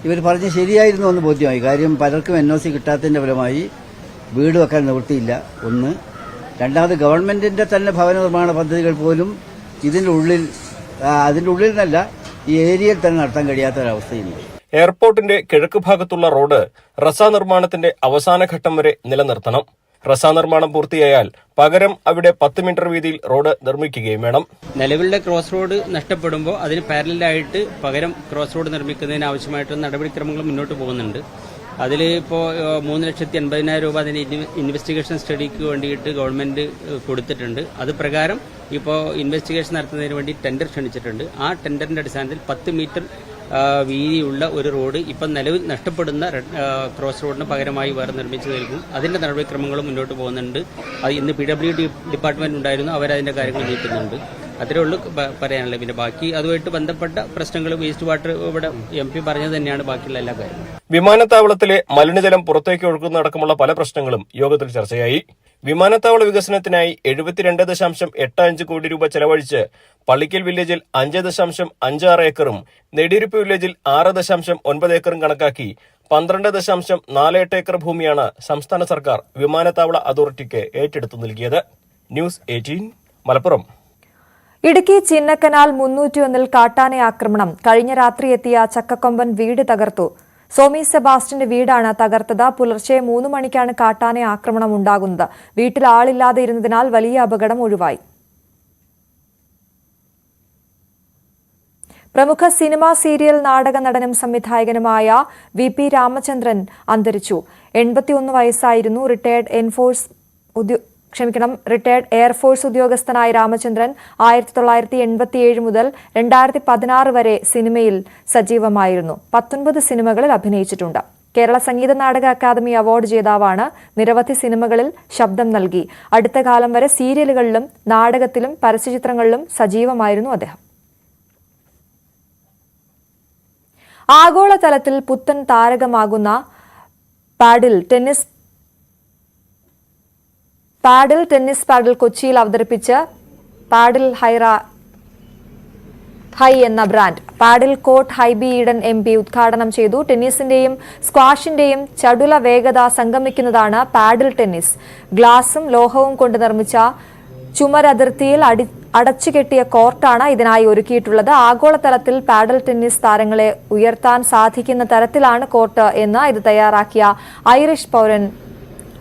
ഇവർ പറഞ്ഞ് ശരിയായിരുന്നു എന്ന് ബോധ്യമായി. കാര്യം പലർക്കും NOC കിട്ടാത്തതിന്റെ ഫലമായി വീട് വെക്കാൻ നിവൃത്തിയില്ല. ഒന്ന്. രണ്ടാമത് ഗവൺമെന്റിന്റെ തന്നെ ഭവന നിർമ്മാണ പദ്ധതികൾ പോലും അതിന്റെ ഉള്ളിൽ നിന്നല്ല, ഈ ഏരിയയിൽ തന്നെ നടത്താൻ കഴിയാത്ത ഒരവസ്ഥയുണ്ട്. എയർപോർട്ടിന്റെ കിഴക്ക് ഭാഗത്തുള്ള റോഡ് റസ നിർമ്മാണത്തിന്റെ അവസാന ഘട്ടം വരെ നിലനിർത്തണം. റസ നിർമ്മാണം പൂർത്തിയായാൽ പകരം അവിടെ 10 മീറ്റർ വീതിയിൽ റോഡ് നിർമ്മിക്കുകയും വേണം. നിലവിലെ ക്രോസ് റോഡ് നഷ്ടപ്പെടുമ്പോൾ അതിന് പാരലായിട്ട് പകരം ക്രോസ് റോഡ് നിർമ്മിക്കുന്നതിന് ആവശ്യമായിട്ടുള്ള നടപടിക്രമങ്ങൾ മുന്നോട്ട് പോകുന്നുണ്ട്. അതിൽ ഇപ്പോൾ 3,80,000 രൂപ അതിന് ഇൻവെസ്റ്റിഗേഷൻ സ്റ്റഡിക്ക് വേണ്ടിയിട്ട് ഗവൺമെന്റ് കൊടുത്തിട്ടുണ്ട്. അത് പ്രകാരം ഇപ്പോൾ ഇൻവെസ്റ്റിഗേഷൻ നടത്തുന്നതിന് വേണ്ടി ടെൻഡർ ക്ഷണിച്ചിട്ടുണ്ട്. ആ ടെൻഡറിന്റെ അടിസ്ഥാനത്തിൽ 10 മീറ്റർ വീതിയുള്ള ഒരു റോഡ് ഇപ്പം നിലവിൽ നഷ്ടപ്പെടുന്ന ക്രോസ് റോഡിന് പകരമായി വേറെ നിർമ്മിച്ചു നൽകും. അതിന്റെ നടപടിക്രമങ്ങളും മുന്നോട്ട് പോകുന്നുണ്ട്. അത് ഇന്ന് PWD ഡിപ്പാർട്ട്മെന്റ് ഉണ്ടായിരുന്നു, അവരതിന്റെ കാര്യങ്ങൾ നീക്കുന്നുണ്ട്. അത്രേ ഉള്ളൂ പറയാനുള്ളത്. പിന്നെ ബാക്കി അതുമായിട്ട് ബന്ധപ്പെട്ട പ്രശ്നങ്ങൾ വേസ്റ്റ് വാട്ടർ ഇവിടെ MP പറഞ്ഞത് തന്നെയാണ് ബാക്കിയുള്ള എല്ലാ കാര്യങ്ങളും. വിമാനത്താവളത്തിലെ മലിനജലം പുറത്തേക്ക് ഒഴുകുന്നതടക്കമുള്ള പല പ്രശ്നങ്ങളും യോഗത്തിൽ ചർച്ചയായി. വിമാനത്താവള വികസനത്തിനായി 72.85 കോടി രൂപ ചെലവഴിച്ച് പള്ളിക്കൽ വില്ലേജിൽ 5.56 ഏക്കറും നെടിയിരുപ്പ് വില്ലേജിൽ 6.9 ഏക്കറും കണക്കാക്കി 12.48 ഏക്കർ ഭൂമിയാണ് സംസ്ഥാന സർക്കാർ വിമാനത്താവള അതോറിറ്റിക്ക് ഏറ്റെടുത്തു നൽകിയത്. ന്യൂസ് 18 മലപ്പുറം. ഇടുക്കി ചിന്നക്കനാൽ 301 കാട്ടാന ആക്രമണം. കഴിഞ്ഞ രാത്രി എത്തിയ ചക്കക്കൊമ്പൻ വീട് തകർത്തു. സോമി സെബാസ്റ്റ്യന്റെ വീടാണ് തകർത്തത്. പുലർച്ചെ 3 മണിക്കാണ് കാട്ടാന ആക്രമണം ഉണ്ടാകുന്നത്. വീട്ടിൽ ആളില്ലാതെ ഇരുന്നതിനാൽ വലിയ അപകടം ഒഴിവായി. പ്രമുഖ സിനിമ, സീരിയൽ, നാടക നടനും സംവിധായകനുമായ VP രാമചന്ദ്രൻ അന്തരിച്ചു. 81 വയസ്സായിരുന്നു. റിട്ടയർഡ് എയർഫോഴ്സ് ഉദ്യോഗസ്ഥനായ രാമചന്ദ്രൻ 1987 മുതൽ 2016 വരെ സിനിമയിൽ സജീവമായിരുന്നു. 19 സിനിമകളിൽ അഭിനയിച്ചിട്ടുണ്ട്. Kerala Sangeetha Nataka academy award ജേതാവാണ്. നിരവധി സിനിമകളിൽ ശബ്ദം നൽകി. അടുത്ത കാലം വരെ സീരിയലുകളിലും നാടകത്തിലും പരസ്യചിത്രങ്ങളിലും സജീവമായിരുന്നു അദ്ദേഹം. ആഗോളതലത്തിൽ പുത്തൻ താരകമാകുന്ന പാഡിൽ ടെന്നീസ് കൊച്ചിയിൽ അവതരിപ്പിച്ച് പാഡിൽ ഹൈ എന്ന ബ്രാൻഡ് പാഡിൽ കോർട്ട് ഹൈബി ഈഡൻ MP ഉദ്ഘാടനം ചെയ്തു. ടെന്നീസിന്റെയും സ്ക്വാഷിന്റെയും ചടുല വേഗത സംഗമിക്കുന്നതാണ് പാഡിൽ ടെന്നീസ്. ഗ്ലാസും ലോഹവും കൊണ്ട് നിർമ്മിച്ച ചുമരതിർത്തിയിൽ അടച്ചുകെട്ടിയ കോർട്ടാണ് ഇതിനായി ഒരുക്കിയിട്ടുള്ളത്. ആഗോളതലത്തിൽ പാഡൽ ടെന്നീസ് താരങ്ങളെ ഉയർത്താൻ സാധിക്കുന്ന തരത്തിലാണ് കോർട്ട് എന്ന് ഇത് തയ്യാറാക്കിയ ഐറിഷ് പൗരൻ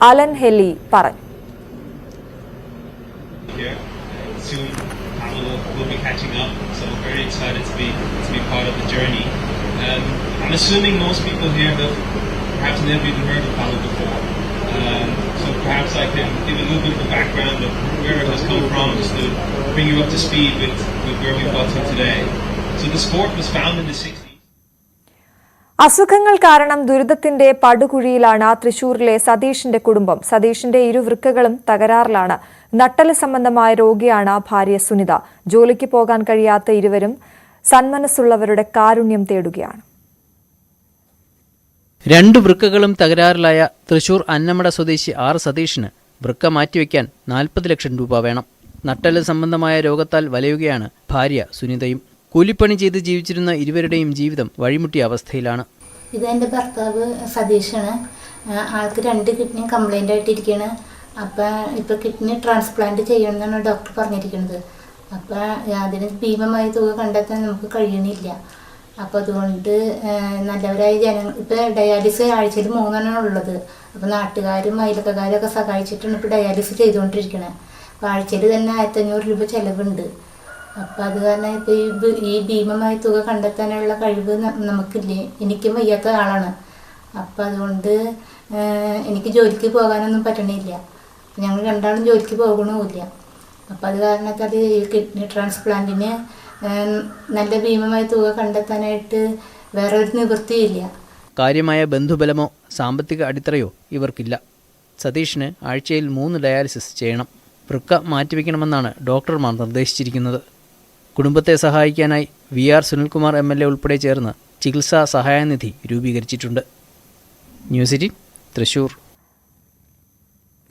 അലൻ ഹെല്ലി പറഞ്ഞു. We'll be catching up, so we're very excited to be part of the journey. I'm assuming most people here have perhaps never even heard of Paddle before. So So perhaps I can give a little bit of a background of where it has come from, just to bring you up to speed with where we've got to today. So the sport was founded in the 60s. അസുഖങ്ങൾ കാരണം ദുരിതത്തിന്റെ പടുകുഴിയിലാണ് തൃശൂരിലെ സതീഷിന്റെ കുടുംബം. സതീഷിന്റെ ഇരുവൃക്കകളും തകരാറിലാണ്. നട്ടല് സംബന്ധമായ രോഗിയാണ് ഭാര്യ സുനിത. ജോലിക്ക് പോകാൻ കഴിയാത്ത ഇരുവരും സന്മനസ്സുള്ളവരുടെ കാരുണ്യം തേടുകയാണ്. രണ്ടു വൃക്കകളും തകരാറിലായ തൃശൂർ അന്നമട സ്വദേശി ആർ സതീഷിന് വൃക്ക മാറ്റിവെക്കാൻ 40 ലക്ഷം രൂപ വേണം. നട്ടല് സംബന്ധമായ രോഗത്താൽ വലയുകയാണ് ഭാര്യ സുനിതയും. കൂലിപ്പണി ചെയ്ത് ജീവിച്ചിരുന്ന ഇരുവരുടെയും ജീവിതം വഴിമുട്ടിയ അവസ്ഥയിലാണ്. ഇതെൻ്റെ ഭർത്താവ് സതീഷാണ്. ആൾക്ക് 2 കിഡ്നി കംപ്ലൈൻ്റ് ആയിട്ടിരിക്കുകയാണ്. അപ്പം ഇപ്പോൾ കിഡ്നി ട്രാൻസ്പ്ലാന്റ് ചെയ്യണമെന്നാണ് ഡോക്ടർ പറഞ്ഞിരിക്കുന്നത്. അപ്പം അതിന് ഭീമമായ തുക കണ്ടെത്താൻ നമുക്ക് കഴിയണില്ല. അപ്പോൾ അതുകൊണ്ട് നല്ലവരായ ജനങ്ങൾ ഇപ്പോൾ ഡയാലിസിസ് ആഴ്ചയിൽ 3 എണ്ണമാണ് ഉള്ളത്. അപ്പോൾ നാട്ടുകാരും അയൽക്കാരും ഒക്കെ സഹായിച്ചിട്ടാണ് ഇപ്പോൾ ഡയാലിസിസ് ചെയ്തുകൊണ്ടിരിക്കുന്നത്. അപ്പോൾ ആഴ്ചയിൽ തന്നെ 1500 രൂപ ചിലവുണ്ട്. അപ്പം അത് കാരണം ഇപ്പോൾ ഈ ഭീമമായ തുക കണ്ടെത്താനുള്ള കഴിവ് നമുക്കില്ലേ. എനിക്കും വയ്യാത്ത ആളാണ്. അപ്പം അതുകൊണ്ട് എനിക്ക് ജോലിക്ക് പോകാനൊന്നും പറ്റണില്ല. ഞങ്ങൾ രണ്ടാളും ജോലിക്ക് പോകണമില്ല. അപ്പം അത് കാരണത്താൽ ഈ കിഡ്നി ട്രാൻസ്പ്ലാന്റിന് നല്ല ഭീമമായ തുക കണ്ടെത്താനായിട്ട് വേറെ ഒരു നിവൃത്തിയില്ല. കാര്യമായ ബന്ധുബലമോ സാമ്പത്തിക അടിത്തറയോ ഇവർക്കില്ല. സതീഷിന് ആഴ്ചയിൽ 3 ഡയാലിസിസ് ചെയ്യണം. വൃക്ക മാറ്റിവെക്കണമെന്നാണ് ഡോക്ടർമാർ നിർദ്ദേശിച്ചിരിക്കുന്നത്. കുടുംബത്തെ സഹായിക്കാനായി VR സുനിൽകുമാർ MLA ഉൾപ്പെടെ ചേർന്ന് ചികിത്സാ സഹായനിധി രൂപീകരിച്ചിട്ടുണ്ട്. ന്യൂസ് 18 തൃശൂർ.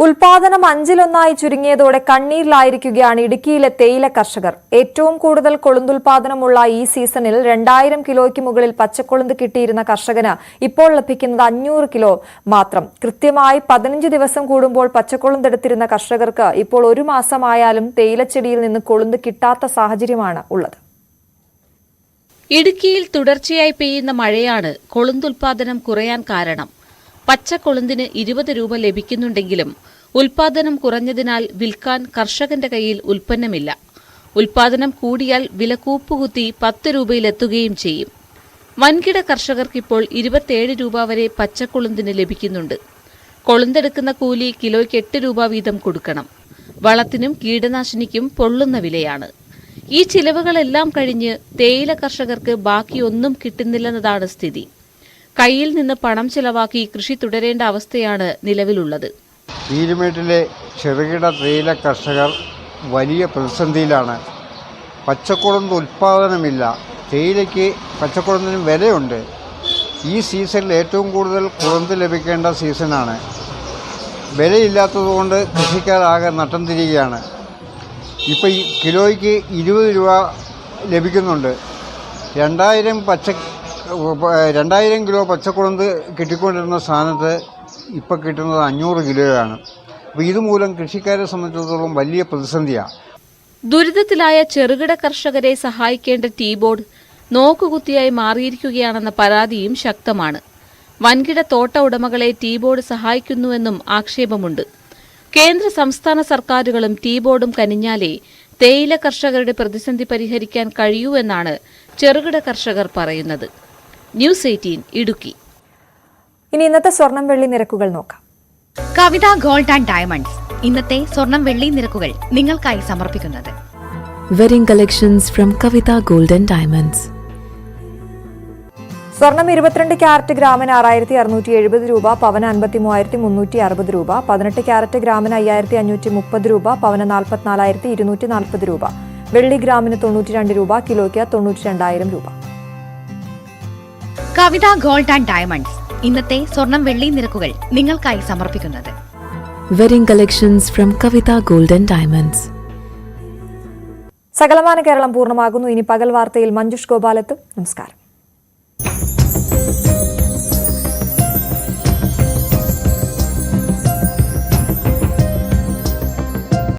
ഉൽപാദനം 5-1 ചുരുങ്ങിയതോടെ കണ്ണീരിലായിരിക്കുകയാണ് ഇടുക്കിയിലെ തേയില കർഷകർ. ഏറ്റവും കൂടുതൽ കൊളുന്തുൽപാദനമുള്ള ഈ സീസണിൽ 2000 കിലോയ്ക്ക് മുകളിൽ പച്ചക്കൊളുന്ത് കിട്ടിയിരുന്ന കർഷകന് ഇപ്പോൾ ലഭിക്കുന്നത് 500 കിലോ മാത്രം. കൃത്യമായി 15 ദിവസം കൂടുമ്പോൾ പച്ചക്കൊളുന്തെടുത്തിരുന്ന കർഷകർക്ക് ഇപ്പോൾ 1 മാസമായാലും തേയിലച്ചെടിയിൽ നിന്ന് കൊളുന്ത് കിട്ടാത്ത സാഹചര്യമാണ് ഉള്ളത്. ഇടുക്കിയിൽ തുടർച്ചയായി പെയ്യുന്ന മഴയാണ് കൊളുന്തുൽപാദനം കുറയാൻ കാരണം. പച്ചക്കൊളുന്തിന് 20 രൂപ ലഭിക്കുന്നുണ്ടെങ്കിലും ഉൽപാദനം കുറഞ്ഞതിനാൽ വിൽക്കാൻ കർഷകന്റെ കയ്യിൽ ഉൽപ്പന്നമില്ല. ഉൽപാദനം കൂടിയാൽ വില കൂപ്പുകുത്തി 10 രൂപയിലെത്തുകയും ചെയ്യും. വൻകിട കർഷകർക്കിപ്പോൾ 27 രൂപ വരെ പച്ചക്കൊളുന്തിന് ലഭിക്കുന്നുണ്ട്. കൊളുന്തെടുക്കുന്ന കൂലി കിലോയ്ക്ക് 8 രൂപ വീതം കൊടുക്കണം. വളത്തിനും കീടനാശിനിക്കും പൊള്ളുന്ന വിലയാണ്. ഈ ചിലവുകളെല്ലാം കഴിഞ്ഞ് തേയില കർഷകർക്ക് ബാക്കിയൊന്നും കിട്ടുന്നില്ലെന്നതാണ് സ്ഥിതി. കയ്യിൽ നിന്ന് പണം ചിലവാക്കി കൃഷി തുടരേണ്ട അവസ്ഥയാണ് നിലവിലുള്ളത്. പീരുമേട്ടിലെ ചെറുകിട തേയില കർഷകർ വലിയ പ്രതിസന്ധിയിലാണ്. പച്ചക്കൊളുന്ത് ഉൽപ്പാദനമില്ല. തേയിലയ്ക്ക് പച്ചക്കൊളുന്തിന് വിലയുണ്ട്. ഈ സീസണിൽ ഏറ്റവും കൂടുതൽ കൊളുന്ത് ലഭിക്കേണ്ട സീസണാണ്. വിലയില്ലാത്തതുകൊണ്ട് കൃഷിക്കാരാകെ നട്ടം തിരികെയാണ്. ഇപ്പോൾ ഈ കിലോയ്ക്ക് 20 രൂപ ലഭിക്കുന്നുണ്ട്. 2000 കിലോ പച്ചക്കൊളുന്ത് കിട്ടിക്കൊണ്ടിരുന്ന സ്ഥാനത്ത് ഇപ്പോൾ കിട്ടുന്നത് 500 കിലോയാണ്. അപ്പോൾ ഇതുമൂലം കൃഷിക്കാരെ സംബന്ധിച്ചിടത്തോളം വലിയ പ്രതിസന്ധിയാണ്. ദുരിതത്തിലായ ചെറുകിട കർഷകരെ സഹായിക്കേണ്ട ടീ ബോർഡ് നോക്കുകുത്തിയായി മാറിയിരിക്കുകയാണെന്ന പരാതിയും ശക്തമാണ്. വൻകിട തോട്ട ഉടമകളെ ടീ ബോർഡ് സഹായിക്കുന്നുവെന്നും ആക്ഷേപമുണ്ട്. കേന്ദ്ര സംസ്ഥാന സർക്കാരുകളും ടീ ബോർഡും കനിഞ്ഞാലേ തേയില കർഷകരുടെ പ്രതിസന്ധി പരിഹരിക്കാൻ കഴിയൂ എന്നാണ് ചെറുകിട കർഷകർ പറയുന്നത്. ന്യൂസ് 18 ഇടുക്കി. ഇനി ഇന്നത്തെ സ്വർണം വെള്ളി നിരക്കുകൾ നോക്കാം. കവിത ഗോൾഡ് ആൻഡ് ഡയമണ്ട്സ് ഇന്നത്തെ സ്വർണം വെള്ളി നിരക്കുകൾ നിങ്ങൾക്കായി സമർപ്പിക്കുന്നത് wedding collections from Kavitha gold and diamonds. സ്വർണം 22 ക്യാരറ്റ് ഗ്രാമിന് 6670 രൂപ, പവന് 53,360 രൂപ. 18 ക്യാരറ്റ് ഗ്രാമിന് 5530 രൂപ, പവന് 44,240 രൂപ. വെള്ളി ഗ്രാമിന് 92 രൂപ, കിലോയ്ക്ക് 92,000 രൂപ. കവിത ഗോൾഡ് ആൻഡ് ഡയമണ്ട്സ് ഇന്നത്തെ സ്വർണം വെള്ളി നിരക്കുകൾ നിങ്ങൾക്കായി സമർപ്പിക്കുന്നത് wedding collections from Kavitha gold and diamonds. സകലമാന കേരളം പൂർണ്ണമാകുന്നു. ഇനി പകൽ വാർത്തയിൽ മഞ്ജുഷ് ഗോപാലെത്തും. നമസ്കാരം.